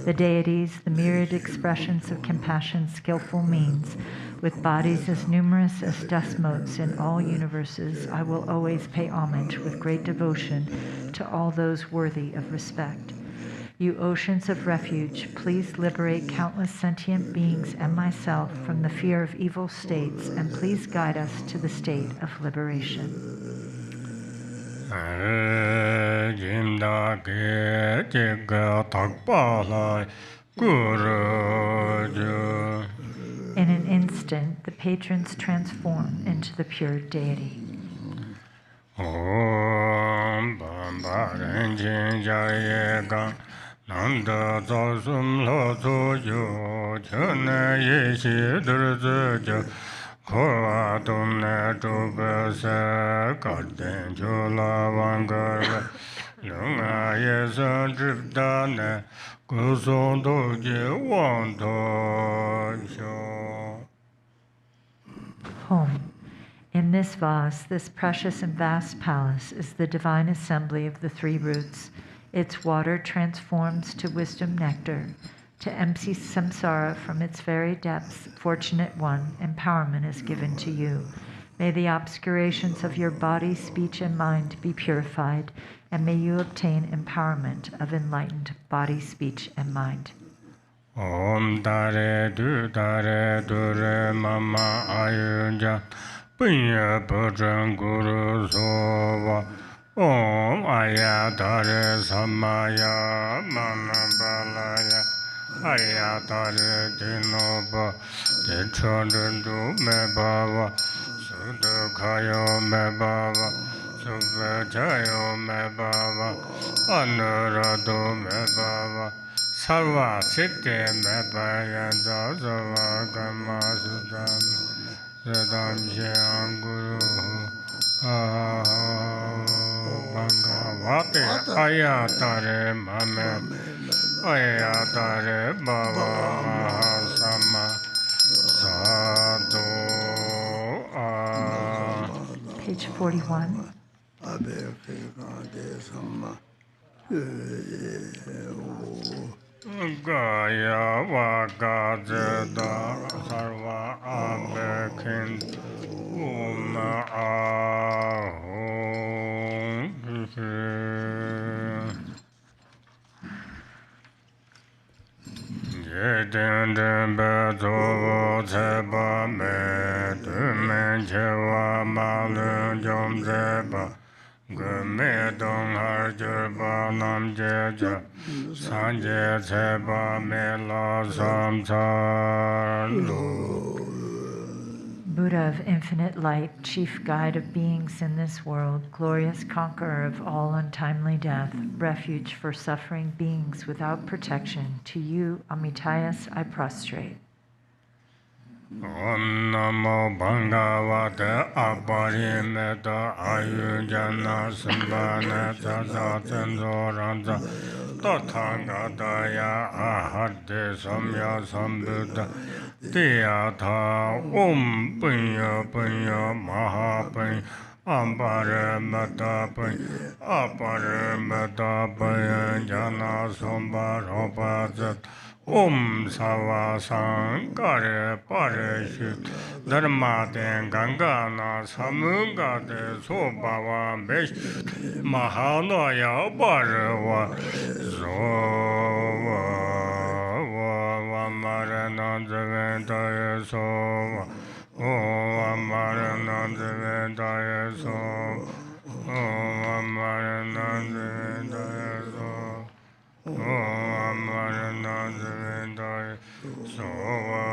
the deities, the myriad expressions of compassion, skillful means, with bodies as numerous as dust motes in all universes, I will always pay homage with great devotion to all those worthy of respect. You oceans of refuge, please liberate countless sentient beings and myself from the fear of evil states, and please guide us to the state of liberation. In an instant, the patrons transform into the pure deity. Om Bamba Renjin Jayega Nanda Zasum Loto Yo Chana Yeshi Durzuja Kora Tumne Tubasa Karden Chula Vangarva Lunga Yesa Dripdane Kuson Doji Wanto Sho. Home. In this vase, this precious and vast palace, is the divine assembly of the 3 roots. Its water transforms to wisdom nectar. To empty samsara from its very depths, fortunate one, empowerment is given to you. May the obscurations of your body, speech, and mind be purified, and may you obtain empowerment of enlightened body, speech, and mind. Om Dare Dure Mama Ayunja Punya Pujang Guru Sova Om Aya Dare Samaya Manabalaya Aya Dare Dinoba Dechondu Mebava Sudakayo Mebava Suvajayo Mebava Anurado Mebava Sarva Siddhi Mebaya Zazava Gama Sudam Sadam Shayam Guru Bhagavate Ayatare Mame Ayatare Baba Mahasama Sadhu Page 41. Gaya Vakajada Sarva Abekin Uma Ahom Jeden Bezo Zeba Me Dumen Chewa Malun Jom Zeba Gume Dong Harjurba Nam Jeja Sanje Zeba Mela Samsar Buddha of infinite light, chief guide of beings in this world, glorious conqueror of all untimely death, refuge for suffering beings without protection, to you, Amitayas, I prostrate. Om Namo Bhagavate Aparimeta Ayujana Sambhana Tata Tenzoranza Tathagataya Ahadde Samya Sambuddha Tiyatha Om Punya Punya Mahapunya Aparimeta Punya Aparimeta Punya Jana Sambharopazat Om Sava Sankare Pareshu Dharma Den Gangana Samunga De Sobhava Mesh Mahanaya Bharava Zova Vamarana Zaventaya Sova Om Amarana Zaventaya Sova Om Amarana Zaventaya Sova Om Amarana Zaventaya Sova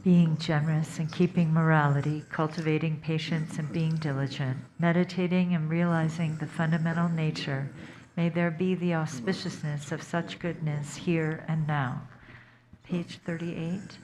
Being generous and keeping morality, cultivating patience and being diligent, meditating and realizing the fundamental nature, may there be the auspiciousness of such goodness here and now. Page 38.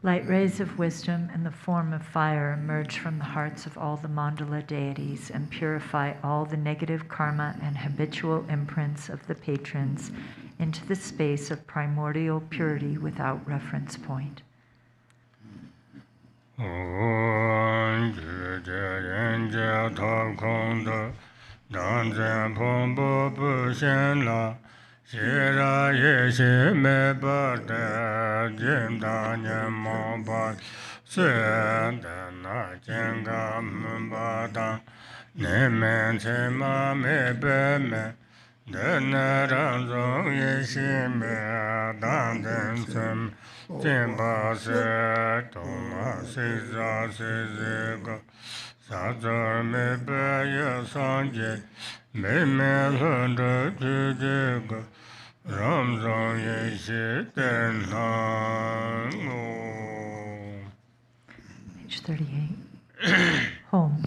Light rays of wisdom in the form of fire emerge from the hearts of all the Mandala deities and purify all the negative karma and habitual imprints of the patrons into the space of primordial purity without reference point. Shira yeshi me bada jim danya moba Sadhana jenga mbada Nemen chema me beme Dena ranzong yeshi me dandan sem Jimba se toma siza siziga Sadhar me baya sanje Me me lunda jijiga Page 38. Home.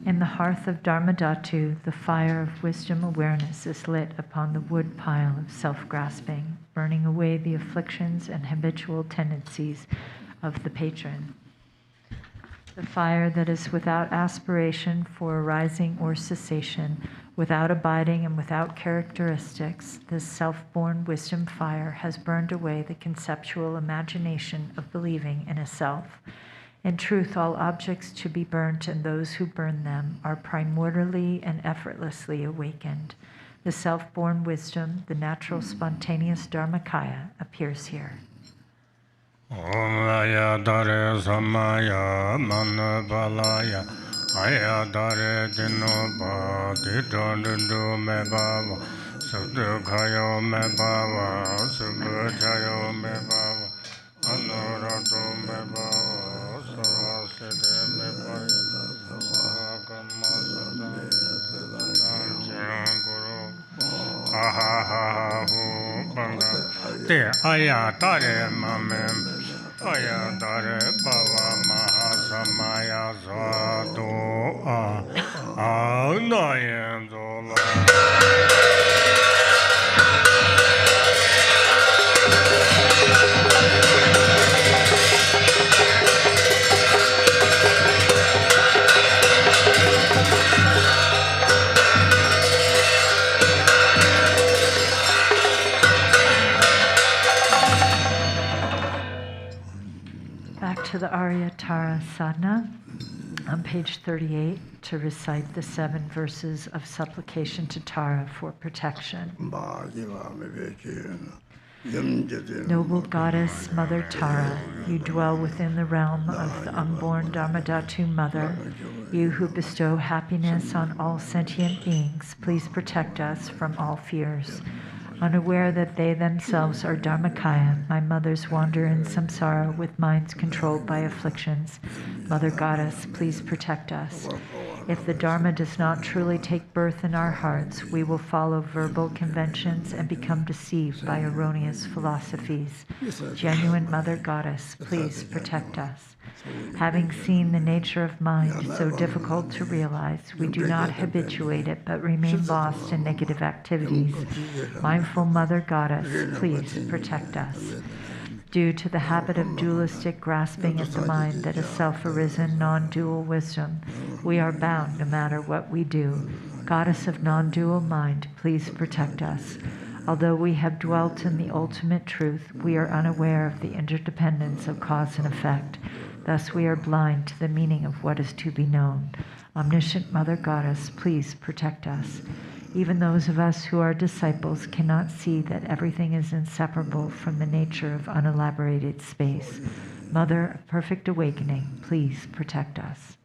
In the hearth of Dharmadhatu, the fire of wisdom awareness is lit upon the wood pile of self-grasping, burning away the afflictions and habitual tendencies of the patron. The fire that is without aspiration for arising or cessation, without abiding and without characteristics, this self-born wisdom fire has burned away the conceptual imagination of believing in a self. In truth, all objects to be burnt and those who burn them are primordially and effortlessly awakened. The self-born wisdom, the natural spontaneous Dharmakaya, appears here. Omaya dare samaya manabalaya Aya dare dinoba didondu me baba Subdukayo me baba Subutayo me baba Anurado me baba Saraside me baba Savakamasa Danjan Guru Ha ha ha hu banga Te aya dare mamem Aya dare baba mahasamaya zato nayen zola. Back to the Arya Tara Sadhana on page 38 to recite the 7 verses of supplication to Tara for protection. Noble Goddess, Mother Tara, you dwell within the realm of the unborn Dharmadhatu Mother. You who bestow happiness on all sentient beings, please protect us from all fears. Unaware that they themselves are Dharmakaya, my mothers wander in samsara with minds controlled by afflictions. Mother Goddess, please protect us. If the Dharma does not truly take birth in our hearts, we will follow verbal conventions and become deceived by erroneous philosophies. Genuine Mother Goddess, please protect us. Having seen the nature of mind so difficult to realize, we do not habituate it but remain lost in negative activities. Mindful Mother Goddess, please protect us. Due to the habit of dualistic grasping at the mind that is self-arisen non-dual wisdom, we are bound no matter what we do. Goddess of non-dual mind, please protect us. Although we have dwelt in the ultimate truth, we are unaware of the interdependence of cause and effect. Thus we are blind to the meaning of what is to be known. Omniscient Mother Goddess, please protect us. Even those of us who are disciples cannot see that everything is inseparable from the nature of unelaborated space. Mother of perfect awakening, please protect us.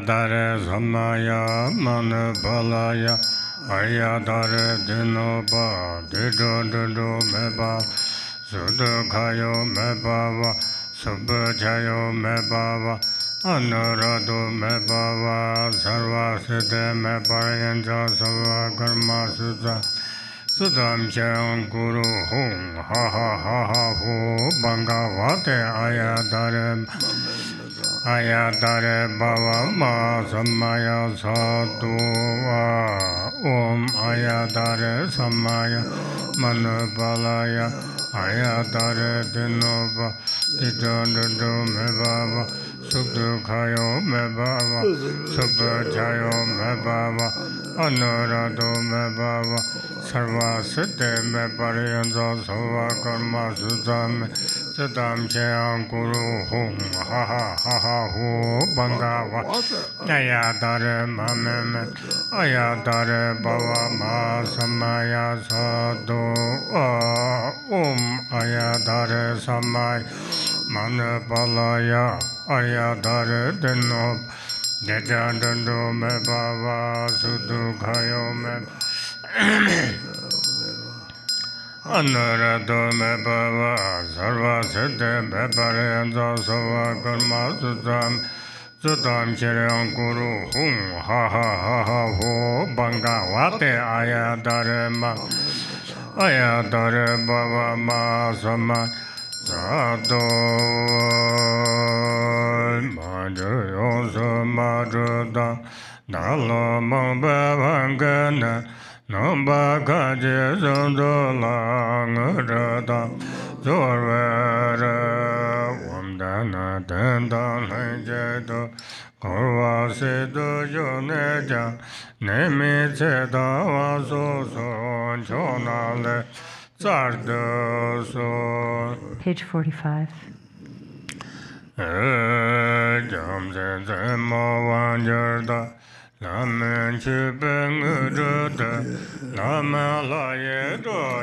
Dare Samaya Manabalaya Arya Dare Dinoba Dido Meba Sudakayo Mebava Subhajayo Mebava Anurado Mebava Sarvaside Mebarayanja Sava Karma Sudha Sudam Chayam Guru Hum Ha Ha Ha Ha Hu Bangavate Ayadare Ayadare Bava Ma Samaya Sadhu Om Ayadare Samaya Manabalaya Ayadare Dinova Didandu Mebava Subdukayo Mebava Subhajayo Mebava Anurado Mebava Sarvasite Mebariyanza Sava Karma Sudam Sadam Chayam Guru Hum Ha Ha Ha Ha Hu Bangava Ayadare Mameme Ayadare Bava Ma Samaya Sadhu Om Ayadare Samay Manabalaya Ayadare Dino Dejandu Mebava Sudukhayo Meb Anurado Mebava Sarva Siddhe Mebarayanza Sava Karma Sudam Sudam Chiryan Guru Hum Ha Ha Ha Ha Hu Bangavate Ayadare Ma Ayadare Bava Ma Sama Sadhu Majayo Samadruda Nala Mambavangana Namba Kaji Sundula Ngurada Zorvara Wamdana Tenda Lenjedo Korva Siddhu Yuneja Nemi Seda Vaso Son Chonale Sardu So Page 45. Jam Se Mo Vanjarda Lamen Chibeng Uruda Lama Layedo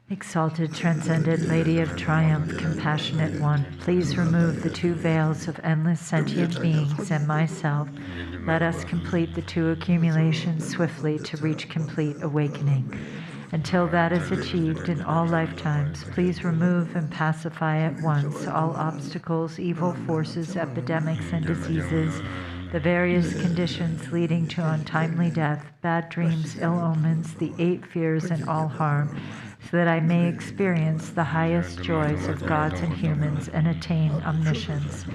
Exalted, transcendent Lady of Triumph, Compassionate One, please remove the two veils of endless sentient beings and myself. Let us complete the two accumulations swiftly to reach complete awakening. Until that is achieved in all lifetimes, please remove and pacify at once all obstacles, evil forces, epidemics, and diseases the various conditions leading to untimely death, bad dreams, ill omens, the 8 fears, and all harm, so that I may experience the highest joys of gods and humans and attain omniscience,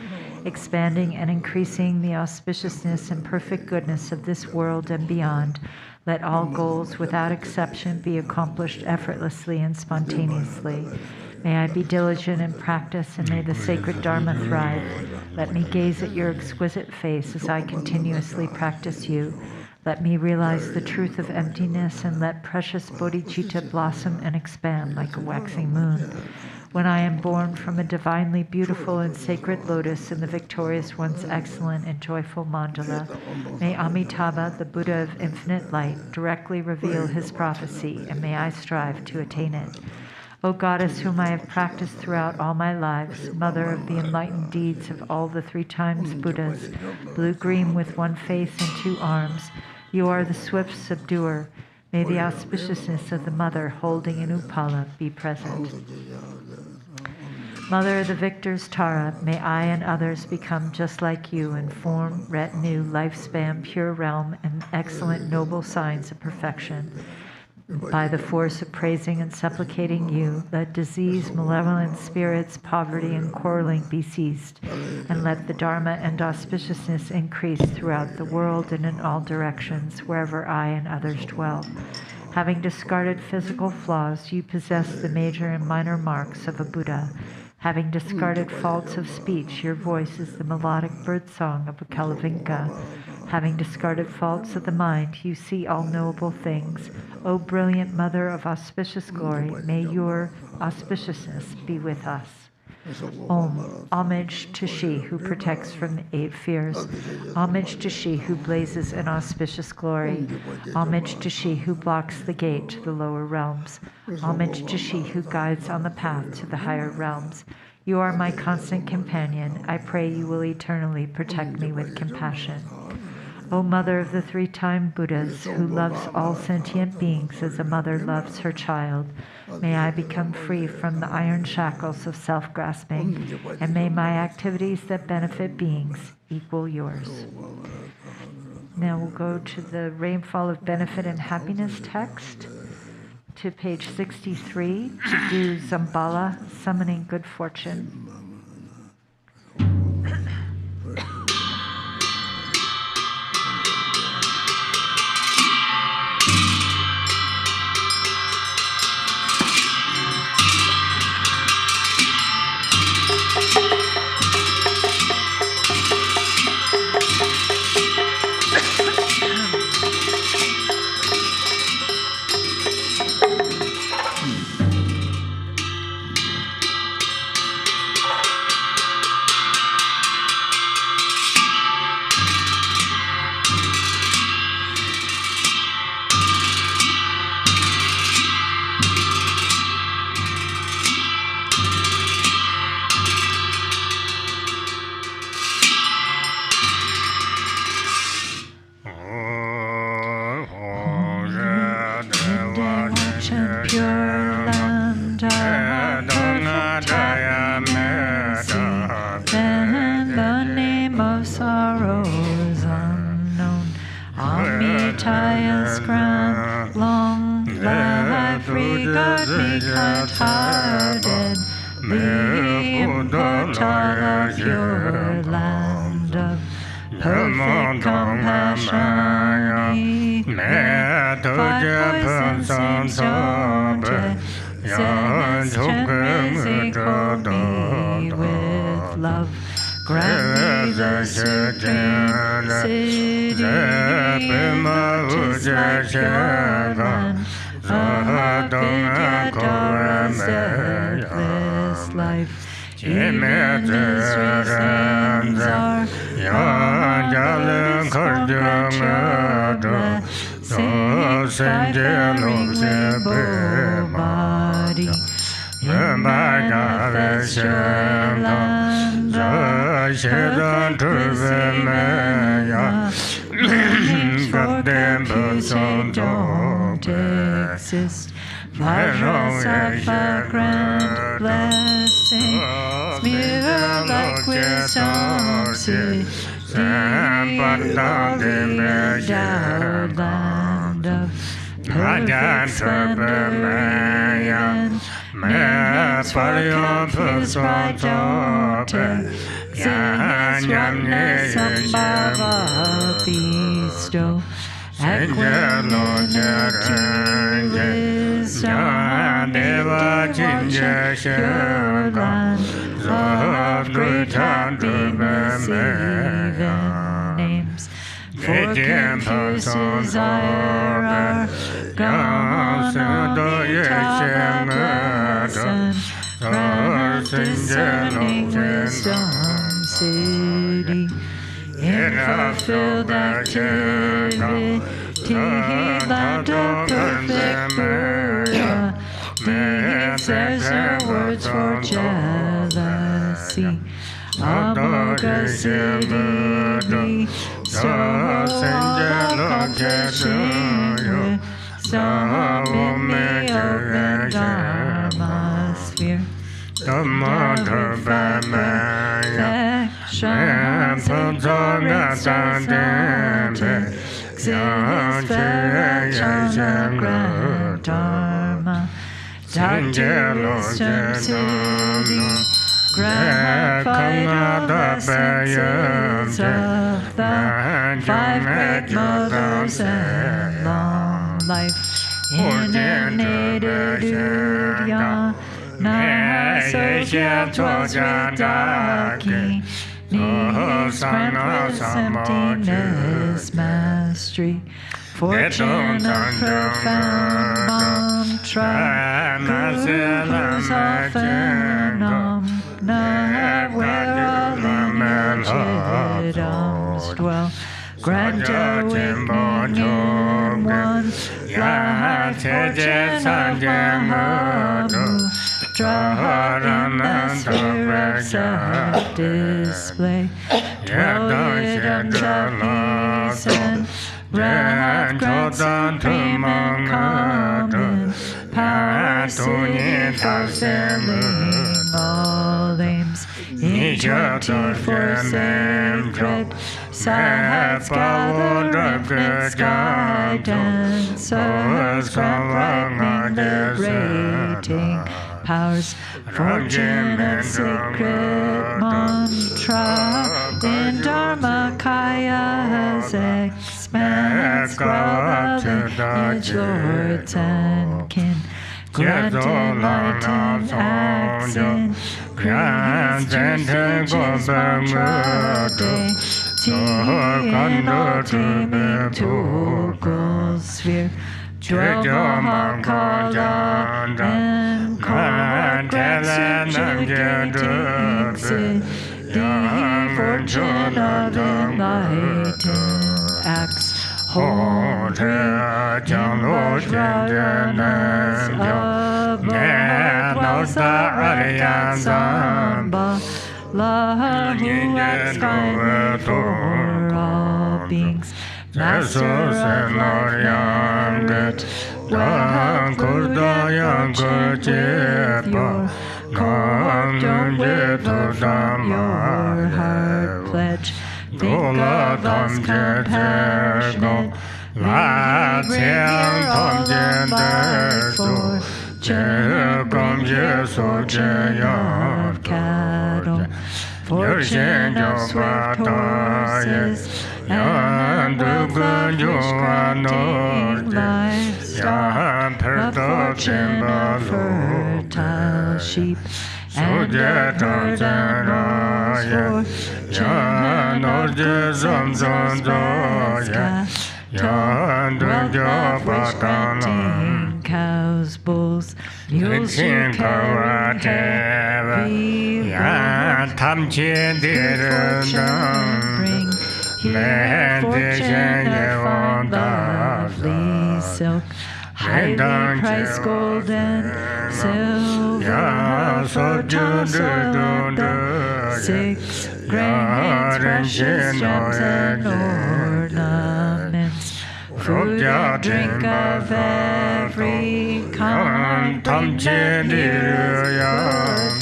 expanding and increasing the auspiciousness and perfect goodness of this world and beyond. Let all goals without exception be accomplished effortlessly and spontaneously. May I be diligent in practice, and may the sacred Dharma thrive. Let me gaze at your exquisite face as I continuously practice you. Let me realize the truth of emptiness, and let precious bodhicitta blossom and expand like a waxing moon. When I am born from a divinely beautiful and sacred lotus in the victorious one's excellent and joyful mandala, may Amitabha, the Buddha of infinite light, directly reveal his prophecy, and may I strive to attain it. O Goddess, whom I have practiced throughout all my lives, Mother of the enlightened deeds of all the 3 times Buddhas, blue-green with 1 face and 2 arms, you are the swift subduer. May the auspiciousness of the Mother holding an upala be present. Mother of the victors, Tara, may I and others become just like you in form, retinue, lifespan, pure realm, and excellent noble signs of perfection. By the force of praising and supplicating you, let disease, malevolent spirits, poverty, and quarreling be ceased, and let the Dharma and auspiciousness increase throughout the world and in all directions, wherever I and others dwell. Having discarded physical flaws, you possess the major and minor marks of a Buddha. Having discarded faults of speech, your voice is the melodic birdsong of a Kalavinka. Having discarded faults of the mind, you see all knowable things. O brilliant Mother of auspicious glory, may your auspiciousness be with us. Om. Homage to she who protects from the 8 fears. Homage to she who blazes in auspicious glory. Homage to she who blocks the gate to the lower realms. Homage to she who guides on the path to the higher realms. You are my constant companion. I pray you will eternally protect me with compassion. O Mother of the 3-time Buddhas, who loves all sentient beings as a mother loves her child, may I become free from the iron shackles of self-grasping, and may my activities that benefit beings equal yours. Now we'll go to the Rainfall of Benefit and Happiness text, to page 63, to do Zambala, Summoning Good Fortune. Don't exist. Pleasures of a grand blessing, mirror like wisdom, endowed land of perfect splendor and meets for his bright daughter. Zambala bestow equanimity, wisdom, pure land of great happy receiving names. For Confucius Arya, gone on the top of and grand discerning wisdom city. In fulfilled activity, land of perfect Buddha, declares her words for jealousy. Amoga city, so some in the open Dharma sphere. Perfections of grand Dharma. Dr. Wisdom City, grand fighter essences of the five great mothers and long life. Inundated Udya, social Twajadaki, needs grant emptiness mastery. Fortune of profound mantra, Kuru's often where all lineage items dwell. Grant awakening in one, Lahat fortune of Mahamudra, in the spirits of display. 12 hidden Chaktis and Rahat grants supreme and common powers fulfilling all aims. Each 24 sacred Sahats gather infinite guidance, souls grant liberating powers. Fortune and sacred mantra in Dharmakayas expands, grow lineage lords and kin. Grant enlightened acts in creations in ultimate Tugul sphere. Dwell Mahakala and grant subjugating city, fortune of enlightened acts. Hold her Lord Rajanas of Lord was the Arya Zambala, who acts kindly for all beings. Master of Lord Yangat, when Kurda Yangat your court, don't withhold your heart pledge. Think of us compassionate, may we bring your all abide fortune of cattle, fortune of swift horses, and of granting livestock, a fortune of fertile sheep, and of herds and rocks, fortune of wealth which granting cows, bulls, mules who carry heavy loads, fortune bring here, fortune of fine lovely silk, highly priced gold and silver, fertile soil of the 6 grains, precious gems and ornaments, food and drink of every kind,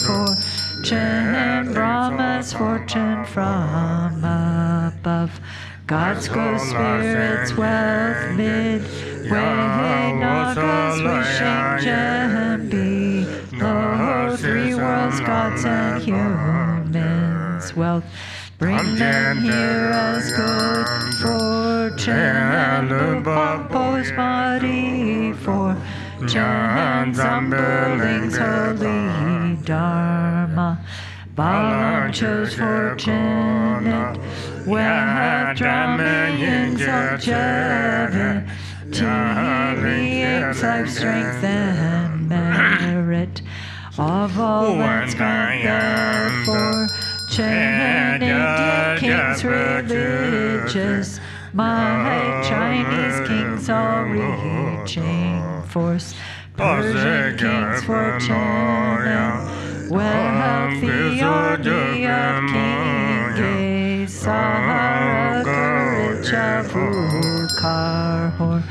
fortune and Brahma's fortune from above. love. God's gross spirits, wealth, midway, Nagas, wishing gem below, 3 worlds, gods and humans, wealth. Bring them here as good fortune, and the pompous body for Zambala's holy Dharma. Balaam chose fortunate, wealth, drummings of beings, life, strength, and merit. Of all that's meant therefore, Indian kings religious, my Chinese kings all reaching force, Persian kings fortunate, wealthy army of King Sahara, courage of Karhor.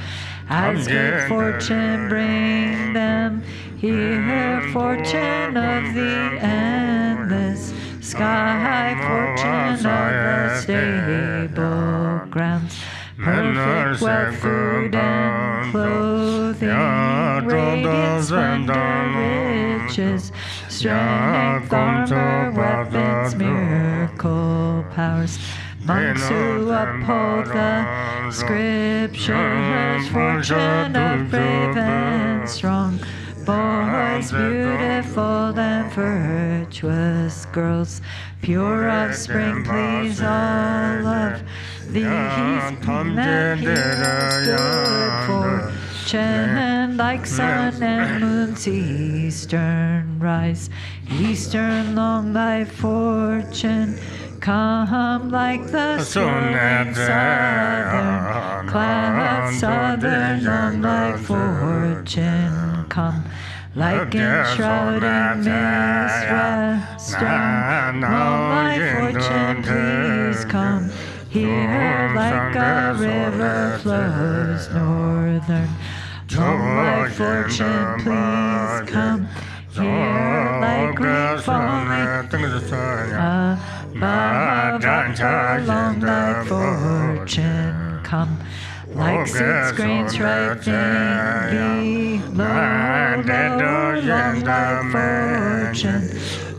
As good fortune bring them here, fortune of the endless sky, fortune of the stable grounds, perfect wealth, food and clothing, radiant splendor, riches, strength, armor, weapons, miracle powers. Monks who uphold the scriptures, fortune of brave and strong, boys beautiful and virtuous, girls pure offspring, please all of these that heroes good fortune, like sun and moon's eastern rise, eastern long life fortune, come like the swirling southern clouds, southern long life fortune, come like enshrouding mist, western long life fortune, please come here like a river flows northern long life fortune, please come here like rain falling above our long life fortune, come like 6 grains ripening below, long life fortune,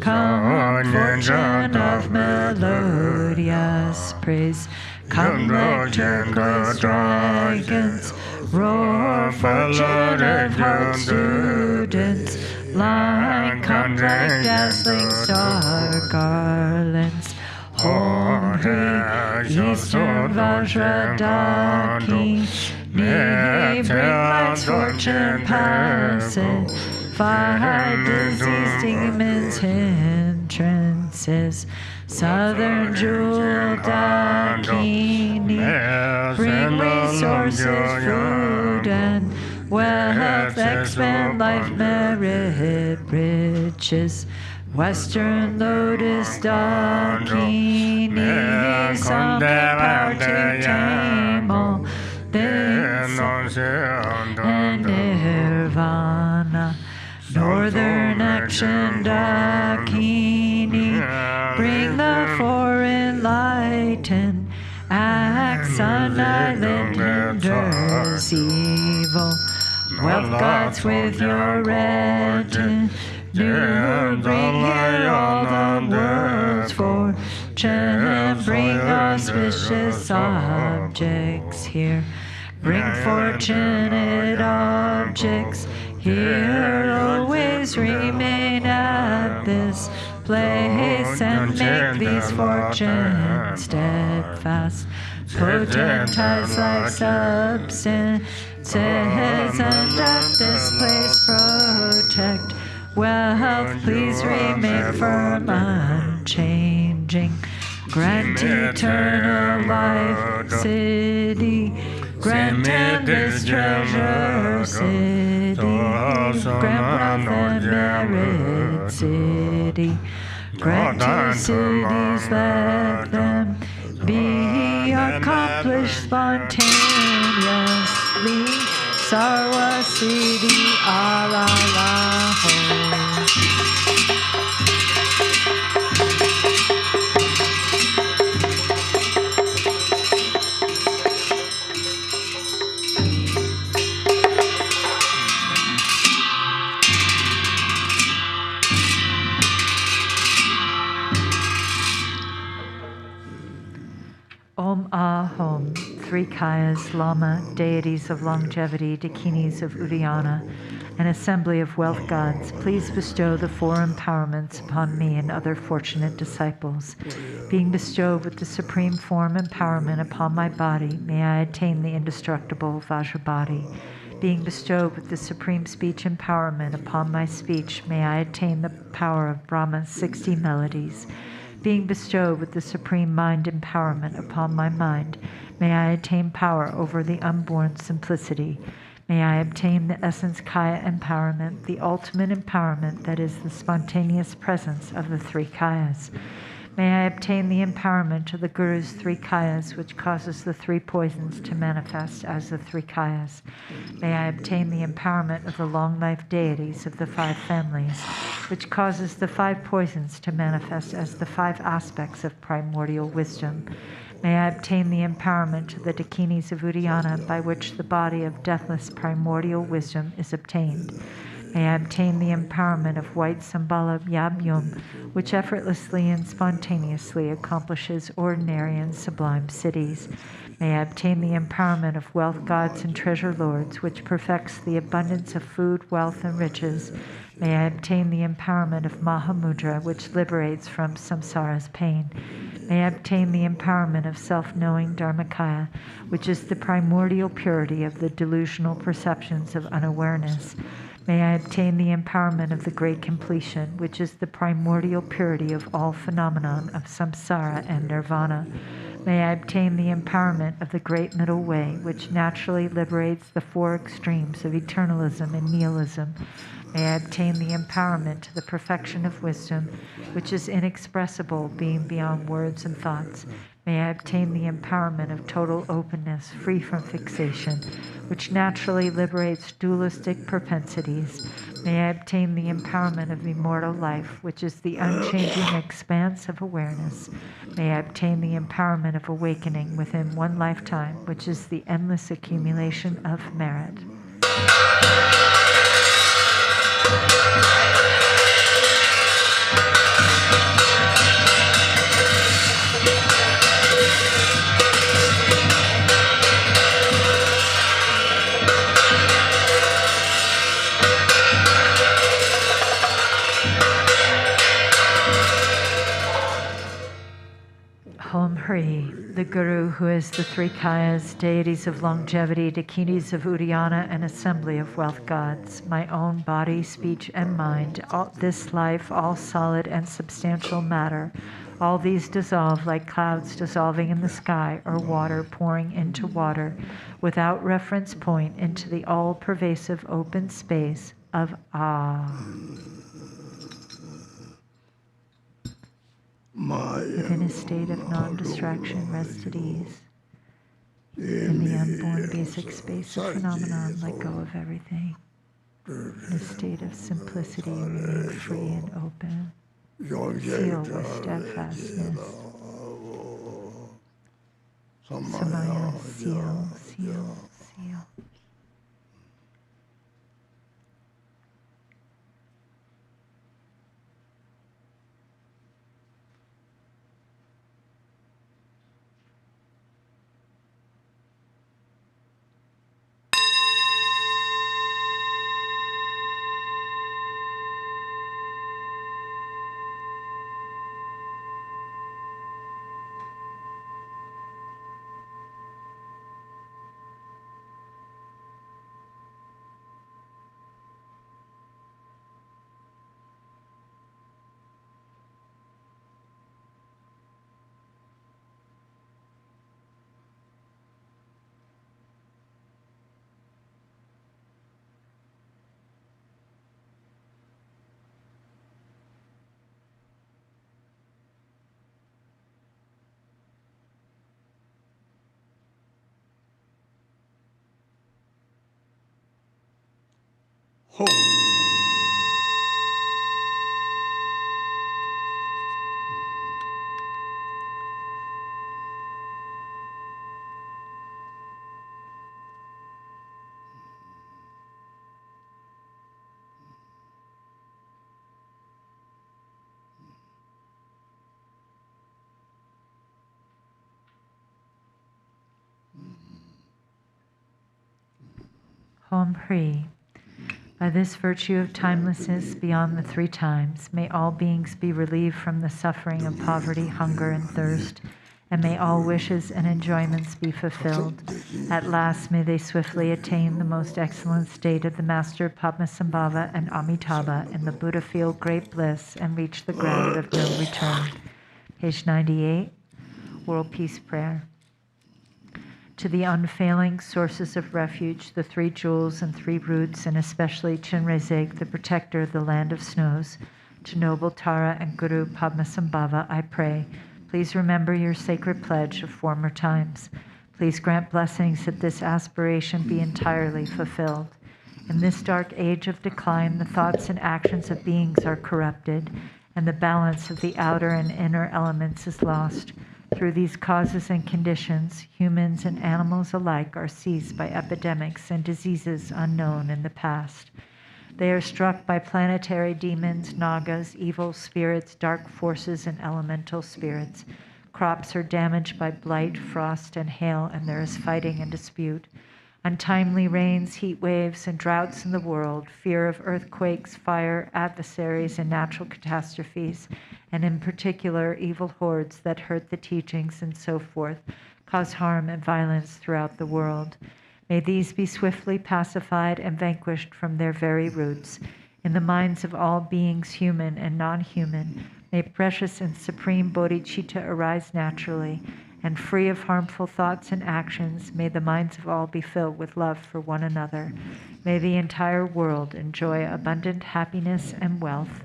come fortune of melodious praise, come like turquoise dragons roar, fortune of heart students, like come like dazzling star garlands, Om Eastern Vajradaki, bring lights, fortune, passage, fight disease, demons, hindrances, Southern jewel Dakini, bring resources, food and wealth, expand life, merit, riches, Western lotus Dakini, some power to tame all things, and nirvana. Northern action Dakini, bring the four-enlightened acts, Island hinders evil. Wealth gods with your retinue, bring here all the world's fortune, bring auspicious objects here, bring fortunate objects here, always remain at this place and make these fortunes steadfast. Potentize like substances, and at this place protect wealth, please remain firm, unchanging. Grant eternal life, city, grant endless treasure, city, grant wealth and merit, city, grant to cities, let them be accomplished spontaneously. Sarwa Siddhi Alalaho. three Kayas, Lama, deities of longevity, Dakinis of Udayana, an assembly of wealth gods, please bestow the four empowerments upon me and other fortunate disciples. Being bestowed with the supreme form empowerment upon my body, may I attain the indestructible Vajrabody. Being bestowed with the supreme speech empowerment upon my speech, may I attain the power of Brahma's 60 melodies. Being bestowed with the supreme mind empowerment upon my mind, may I attain power over the unborn simplicity. May I obtain the essence Kaya empowerment, the ultimate empowerment that is the spontaneous presence of the three Kayas. May I obtain the empowerment of the Guru's three Kayas, which causes the three poisons to manifest as the three Kayas. May I obtain the empowerment of the long-life deities of the five families, which causes the five poisons to manifest as the five aspects of primordial wisdom. May I obtain the empowerment of the Dakinis of Udayana, by which the body of deathless primordial wisdom is obtained. May I obtain the empowerment of white Zambala Yab-yum, which effortlessly and spontaneously accomplishes ordinary and sublime cities. May I obtain the empowerment of wealth gods and treasure lords, which perfects the abundance of food, wealth, and riches. May I obtain the empowerment of Mahamudra, which liberates from samsara's pain. May I obtain the empowerment of self-knowing Dharmakaya, which is the primordial purity of the delusional perceptions of unawareness. May I obtain the empowerment of the great completion, which is the primordial purity of all phenomenon of samsara and nirvana. May I obtain the empowerment of the great middle way, which naturally liberates the four extremes of eternalism and nihilism. May I obtain the empowerment to the perfection of wisdom, which is inexpressible, being beyond words and thoughts. May I obtain the empowerment of total openness, free from fixation, which naturally liberates dualistic propensities. May I obtain the empowerment of immortal life, which is the unchanging expanse of awareness. May I obtain the empowerment of awakening within one lifetime, which is the endless accumulation of merit. Om Hari, the Guru who is the three Kayas, deities of longevity, Dakinis of Udayana, and assembly of wealth gods, my own body, speech, and mind, this life, all solid and substantial matter, all these dissolve like clouds dissolving in the sky or water pouring into water, without reference point into the all-pervasive open space of Ah. Within a state of non-distraction, rest at ease. In the unborn basic space of phenomenon, let go of everything. In a state of simplicity, remain free and open. Seal with steadfastness. Samaya, seal, seal, seal. Mm. Poem Hri. By this virtue of timelessness beyond the three times, may all beings be relieved from the suffering of poverty, hunger, and thirst, and may all wishes and enjoyments be fulfilled. At last, may they swiftly attain the most excellent state of the Master Padmasambhava and Amitabha in the Buddha field great bliss and reach the ground of no return. Page 98, World Peace Prayer. To the unfailing sources of refuge, the three jewels and three roots, and especially Chinrezig, the protector of the land of snows, to noble Tara and Guru Padmasambhava, I pray, please remember your sacred pledge of former times. Please grant blessings that this aspiration be entirely fulfilled. In this dark age of decline, the thoughts and actions of beings are corrupted, and the balance of the outer and inner elements is lost. Through these causes and conditions, humans and animals alike are seized by epidemics and diseases unknown in the past. They are struck by planetary demons, nagas, evil spirits, dark forces, and elemental spirits. Crops are damaged by blight, frost, and hail, and there is fighting and dispute. Untimely rains, heat waves, and droughts in the world, fear of earthquakes, fire, adversaries, and natural catastrophes, and in particular evil hordes that hurt the teachings and so forth, cause harm and violence throughout the world. May these be swiftly pacified and vanquished from their very roots. In the minds of all beings, human and non-human, may precious and supreme bodhicitta arise naturally, and free of harmful thoughts and actions, may the minds of all be filled with love for one another. May the entire world enjoy abundant happiness and wealth.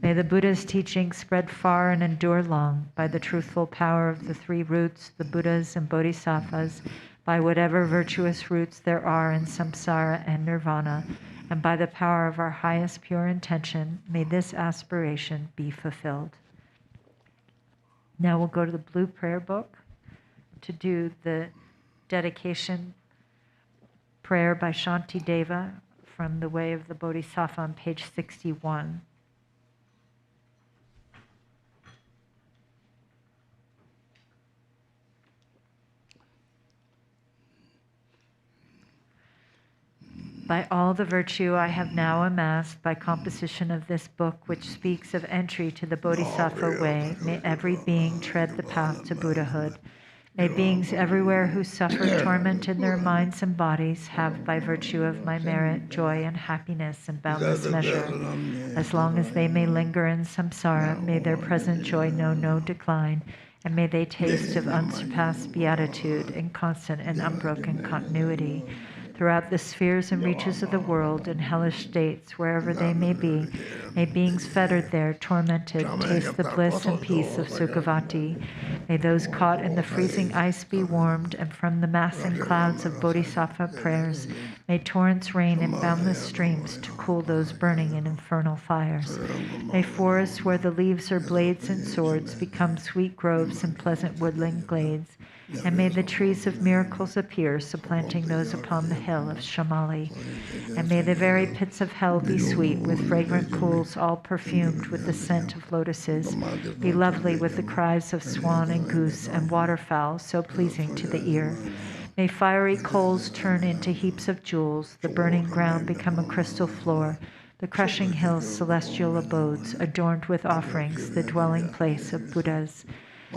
May the Buddha's teachings spread far and endure long by the truthful power of the three roots, the Buddhas and Bodhisattvas, by whatever virtuous roots there are in samsara and nirvana, and by the power of our highest pure intention, may this aspiration be fulfilled. Now we'll go to the blue prayer book to do the dedication prayer by Shanti Deva from the Way of the Bodhisattva on page 61. By all the virtue I have now amassed by composition of this book, which speaks of entry to the Bodhisattva way, may every being tread the path to Buddhahood. May beings everywhere who suffer torment in their minds and bodies have, by virtue of my merit, joy and happiness in boundless measure. As long as they may linger in samsara, may their present joy know no decline, and may they taste of unsurpassed beatitude in constant and unbroken continuity. Throughout the spheres and reaches of the world, in hellish states, wherever they may be, may beings fettered there, tormented, taste the bliss and peace of Sukhavati. May those caught in the freezing ice be warmed, and from the massing clouds of bodhisattva prayers, may torrents rain in boundless streams to cool those burning in infernal fires. May forests where the leaves are blades and swords become sweet groves and pleasant woodland glades. And may the trees of miracles appear, supplanting those upon the hill of Shamali. And may the very pits of hell be sweet, with fragrant pools all perfumed with the scent of lotuses, be lovely with the cries of swan and goose and waterfowl, so pleasing to the ear. May fiery coals turn into heaps of jewels, the burning ground become a crystal floor, the crushing hills celestial abodes, adorned with offerings, the dwelling place of Buddhas.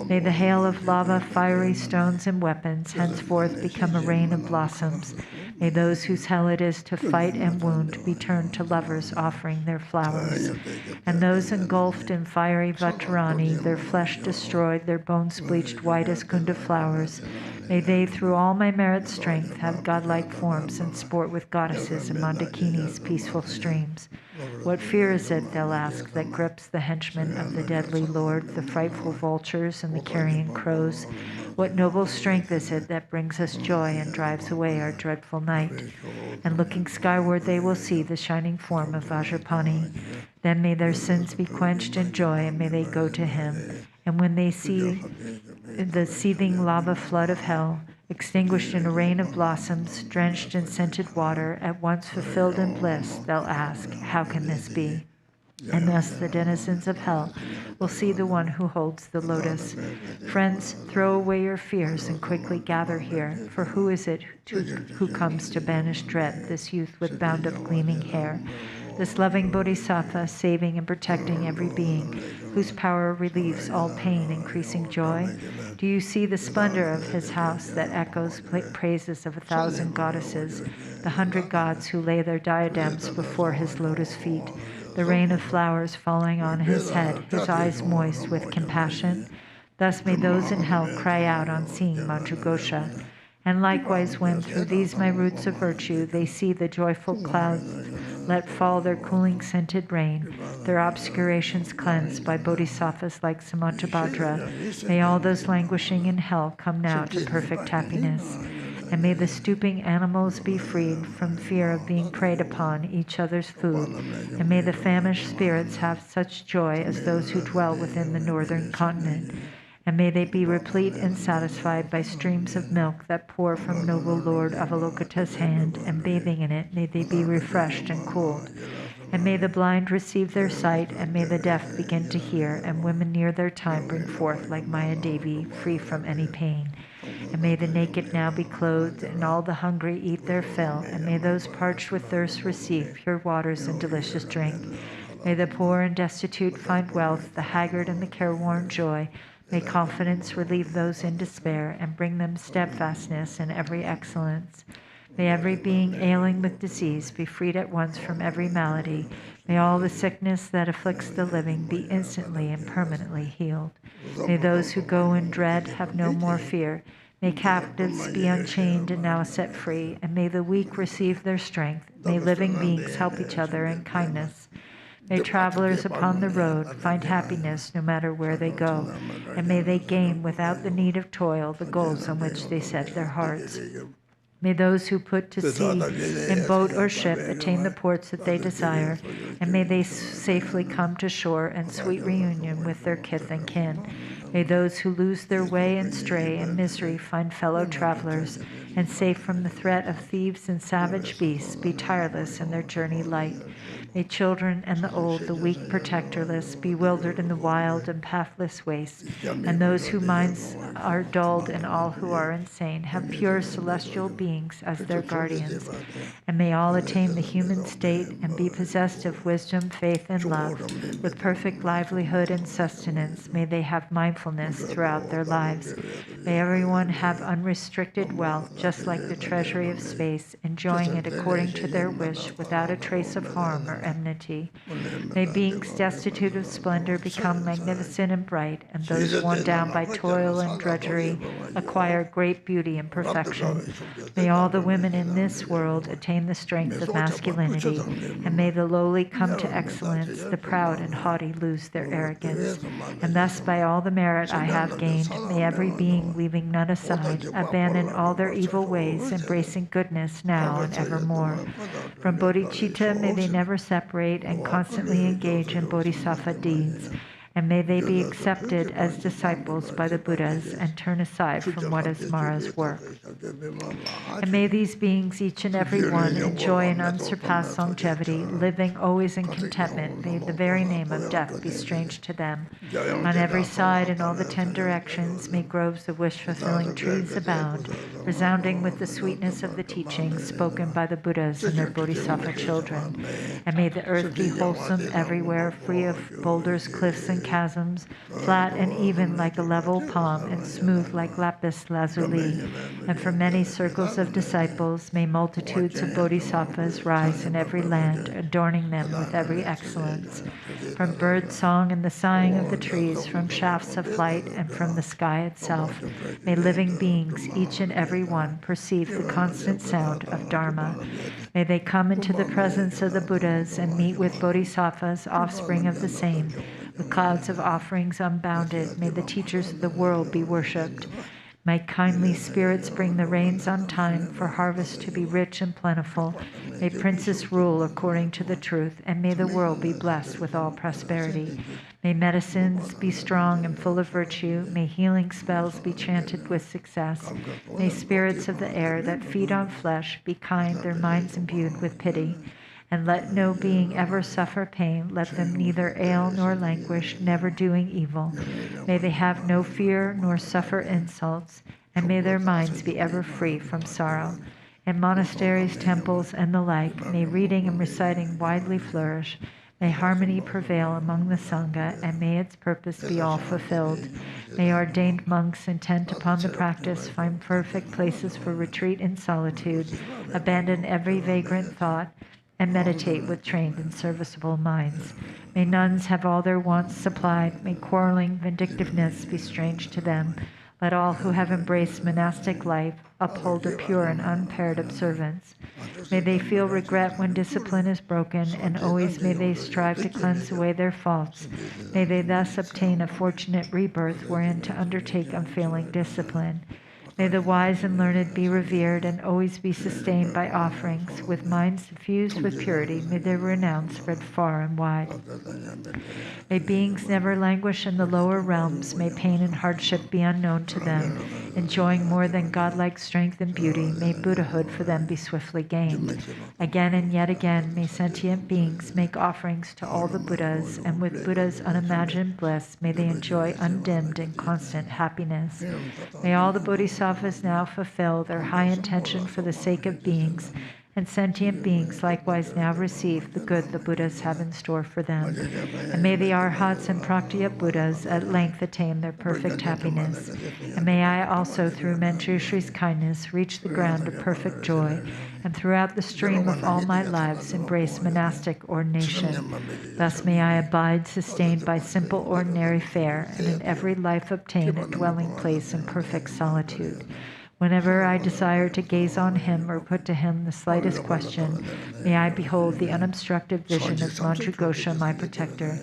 May the hail of lava, fiery stones, and weapons henceforth become a rain of blossoms. May those whose hell it is to fight and wound be turned to lovers offering their flowers. And those engulfed in fiery Vajrani, their flesh destroyed, their bones bleached white as kunda flowers, may they through all my merit strength have godlike forms and sport with goddesses in Mandakini's peaceful streams. What fear is it, they'll ask, that grips the henchmen of the deadly Lord, the frightful vultures and the carrion crows? What noble strength is it that brings us joy and drives away our dreadful night? And looking skyward, they will see the shining form of Vajrapani. Then may their sins be quenched in joy, and may they go to him. And when they see the seething lava flood of hell, extinguished in a rain of blossoms, drenched in scented water, at once fulfilled in bliss, they'll ask, how can this be? and thus the denizens of hell will see the one who holds the lotus. Friends, throw away your fears and quickly gather here, for who is it who comes to banish dread, this youth with bound-up gleaming hair? This loving bodhisattva, saving and protecting every being, whose power relieves all pain, increasing joy? Do you see the splendor of his house that echoes praises of 1,000 goddesses, the 100 gods who lay their diadems before his lotus feet, the rain of flowers falling on his head, his eyes moist with compassion? Thus may those in hell cry out on seeing Manjughosha. And likewise, when through these my roots of virtue they see the joyful clouds let fall their cooling scented rain, their obscurations cleansed by bodhisattvas like Samantabhadra, may all those languishing in hell come now to perfect happiness. And may the stooping animals be freed from fear of being preyed upon each other's food, and may the famished spirits have such joy as those who dwell within the northern continent. And may they be replete and satisfied by streams of milk that pour from noble Lord Avalokita's hand, and bathing in it, may they be refreshed and cooled. And may the blind receive their sight, and may the deaf begin to hear, and women near their time bring forth like Maya Devi, free from any pain. And may the naked now be clothed, and all the hungry eat their fill, and may those parched with thirst receive pure waters and delicious drink. May the poor and destitute find wealth, the haggard and the careworn joy. May confidence relieve those in despair and bring them steadfastness in every excellence. May every being ailing with disease be freed at once from every malady. May all the sickness that afflicts the living be instantly and permanently healed. May those who go in dread have no more fear. May captives be unchained and now set free, and may the weak receive their strength. May living beings help each other in kindness. May travelers upon the road find happiness no matter where they go, and may they gain without the need of toil the goals on which they set their hearts. May those who put to sea in boat or ship attain the ports that they desire, and may they safely come to shore in sweet reunion with their kith and kin. May those who lose their way and stray in misery find fellow travelers, and safe from the threat of thieves and savage beasts, be tireless in their journey light. May children and the old, the weak protectorless, bewildered in the wild and pathless wastes, and those whose minds are dulled and all who are insane have pure celestial beings as their guardians. And may all attain the human state and be possessed of wisdom, faith, and love. With perfect livelihood and sustenance, may they have mindfulness throughout their lives. May everyone have unrestricted wealth, just like the treasury of space, enjoying it according to their wish without a trace of harm or enmity. May beings destitute of splendor become magnificent and bright, and those worn down by toil and drudgery acquire great beauty and perfection. May all the women in this world attain the strength of masculinity, and may the lowly come to excellence, the proud and haughty lose their arrogance. And thus by all the merit I have gained, may every being, leaving none aside, abandon all their evil ways, embracing goodness now and evermore. From bodhicitta may they never separate and constantly engage in bodhisattva deeds, and may they be accepted as disciples by the Buddhas and turn aside from what is Mara's work. And may these beings, each and every one, enjoy an unsurpassed longevity, living always in contentment. May the very name of death be strange to them. On every side, in all the 10 directions, may groves of wish-fulfilling trees abound, resounding with the sweetness of the teachings spoken by the Buddhas and their bodhisattva children. And may the earth be wholesome everywhere, free of boulders, cliffs, and chasms, flat and even like a level palm, and smooth like lapis lazuli. And for many circles of disciples, may multitudes of bodhisattvas rise in every land, adorning them with every excellence. From bird song and the sighing of the trees, from shafts of light, and from the sky itself, may living beings, each and every one, perceive the constant sound of Dharma. May they come into the presence of the Buddhas and meet with bodhisattvas, offspring of the same. With clouds of offerings unbounded, may the teachers of the world be worshipped. May kindly spirits bring the rains on time for harvest to be rich and plentiful. May princes rule according to the truth, and may the world be blessed with all prosperity. May medicines be strong and full of virtue. May healing spells be chanted with success. May spirits of the air that feed on flesh be kind, their minds imbued with pity. And let no being ever suffer pain. Let them neither ail nor languish, never doing evil. May they have no fear nor suffer insults, and may their minds be ever free from sorrow. In monasteries, temples, and the like, may reading and reciting widely flourish. May harmony prevail among the Sangha, and may its purpose be all fulfilled. May ordained monks intent upon the practice find perfect places for retreat in solitude, abandon every vagrant thought, and meditate with trained and serviceable minds. May nuns have all their wants supplied. May quarreling vindictiveness be strange to them. Let all who have embraced monastic life uphold a pure and unimpaired observance. May they feel regret when discipline is broken, and always may they strive to cleanse away their faults. May they thus obtain a fortunate rebirth wherein to undertake unfailing discipline. May the wise and learned be revered and always be sustained by offerings. With minds suffused with purity, may their renown spread far and wide. May beings never languish in the lower realms. May pain and hardship be unknown to them. Enjoying more than godlike strength and beauty, may Buddhahood for them be swiftly gained. Again and yet again, may sentient beings make offerings to all the Buddhas, and with Buddha's unimagined bliss, may they enjoy undimmed and constant happiness. May all the Bodhisattvas now fulfill their high intention for the sake of beings, and sentient beings likewise now receive the good the Buddhas have in store for them. And may the Arhats and Praktya Buddhas at length attain their perfect happiness. And may I also, through Manjushri's kindness, reach the ground of perfect joy, and throughout the stream of all my lives embrace monastic ordination. Thus may I abide sustained by simple ordinary fare, and in every life obtain a dwelling place in perfect solitude. Whenever I desire to gaze on him or put to him the slightest question, may I behold the unobstructed vision of Manjughosha, my protector.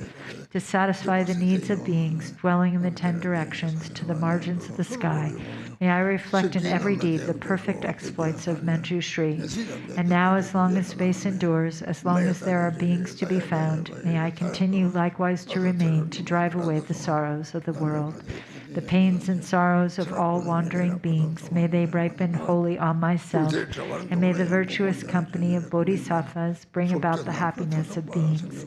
To satisfy the needs of beings dwelling in the 10 directions to the margins of the sky, may I reflect in every deed the perfect exploits of Manjushri. And now, as long as space endures, as long as there are beings to be found, may I continue likewise to remain to drive away the sorrows of the world. The pains and sorrows of all wandering beings, may they ripen wholly on myself, and may the virtuous company of bodhisattvas bring about the happiness of beings.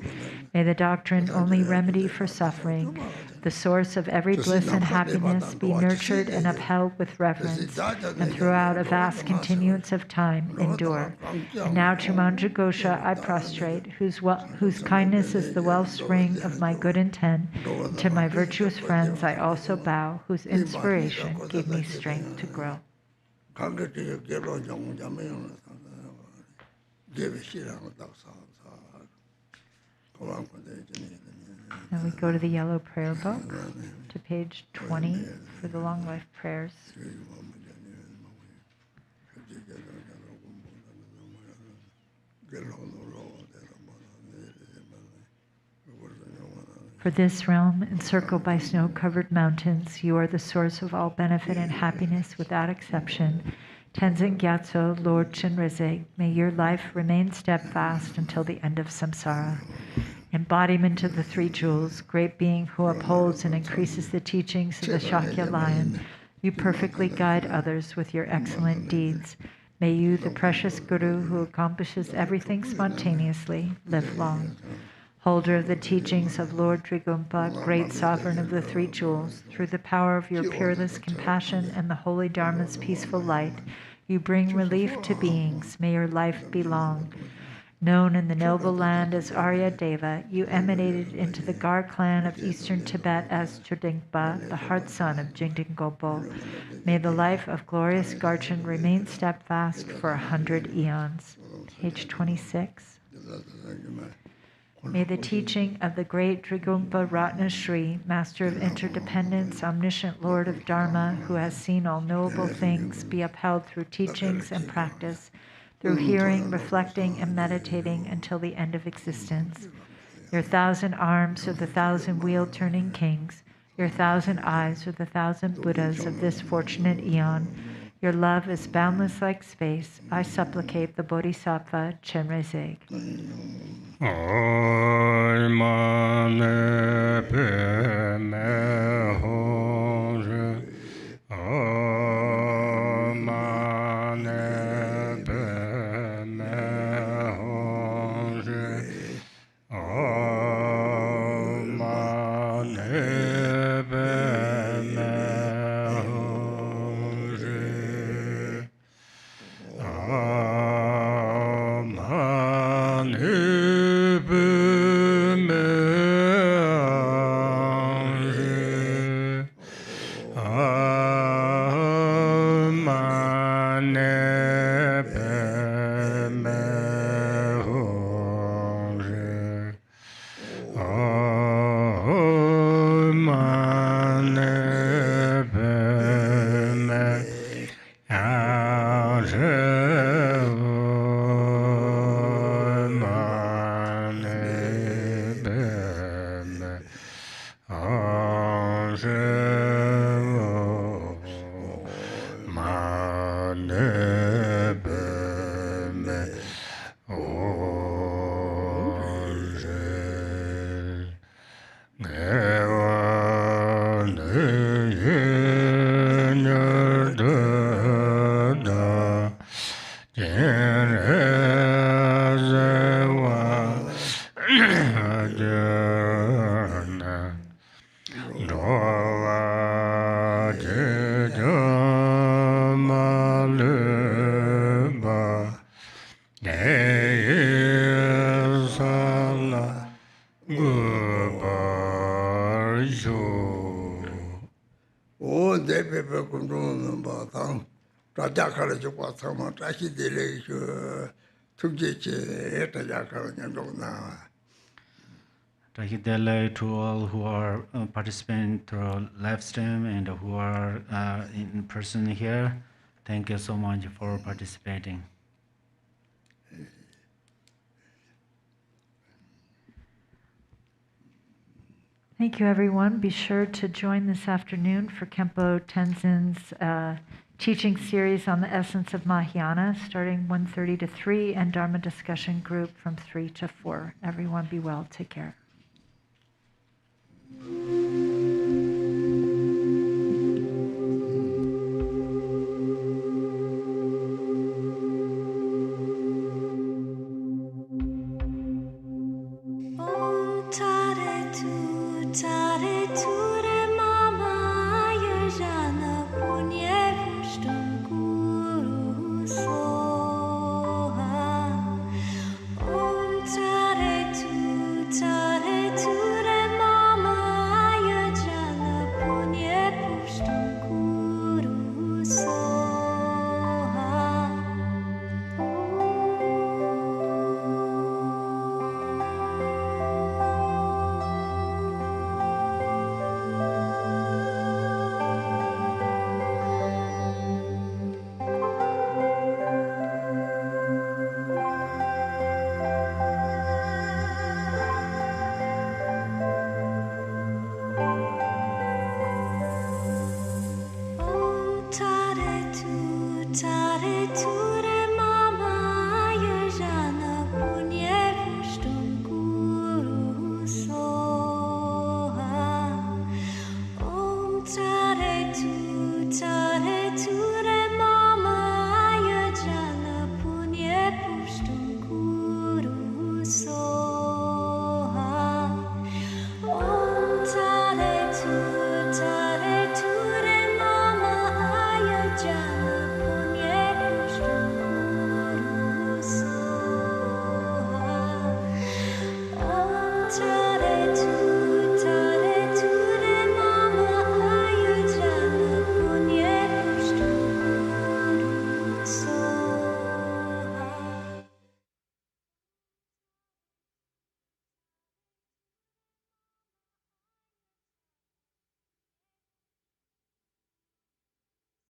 May the doctrine only remedy for suffering, the source of every bliss and happiness, be nurtured and upheld with reverence, and throughout a vast continuance of time endure. And now to Manjughosha I prostrate, whose kindness is the wellspring of my good intent, and to my virtuous friends I also bow, whose inspiration gave me strength to grow. And we go to the yellow prayer book, to page 20 for the long life prayers. For this realm, encircled by snow-covered mountains, you are the source of all benefit and happiness without exception. Tenzin Gyatso, Lord Chenrezig, may your life remain steadfast until the end of samsara. Embodiment of the 3 jewels, great being who upholds and increases the teachings of the Shakya lion, you perfectly guide others with your excellent deeds. May you, the precious Guru who accomplishes everything spontaneously, live long. Holder of the teachings of Lord Trigumpa, great sovereign of the 3 jewels, through the power of your peerless compassion and the holy Dharma's peaceful light, you bring relief to beings. May your life be long. Known in the noble land as Arya Deva, you emanated into the Gar clan of eastern Tibet as Chodingpa, the heart son of Jingding Gopo. May the life of glorious Garchen remain steadfast for 100 eons. Page 26. May the teaching of the great Trigumpa Ratna Shri, Master of Interdependence, Omniscient Lord of Dharma, who has seen all knowable things, be upheld through teachings and practice, through hearing, reflecting, and meditating until the end of existence. Your 1,000 arms are the 1,000 wheel-turning kings. Your 1,000 eyes are the 1,000 Buddhas of this fortunate eon. Your love is boundless like space. I supplicate the Bodhisattva Chenrezig. O de pepe kundun ba tang raja kala jukwa sama tashi dele tukje che raja kala nyandong na. Tahidele to all who are participating through live stream and who are in person here. Thank you so much for participating. Thank you, everyone. Be sure to join this afternoon for Khenpo Tenzin's teaching series on the essence of Mahayana, starting 1:30 to 3, and Dharma discussion group from 3 to 4. Everyone be well. Take care.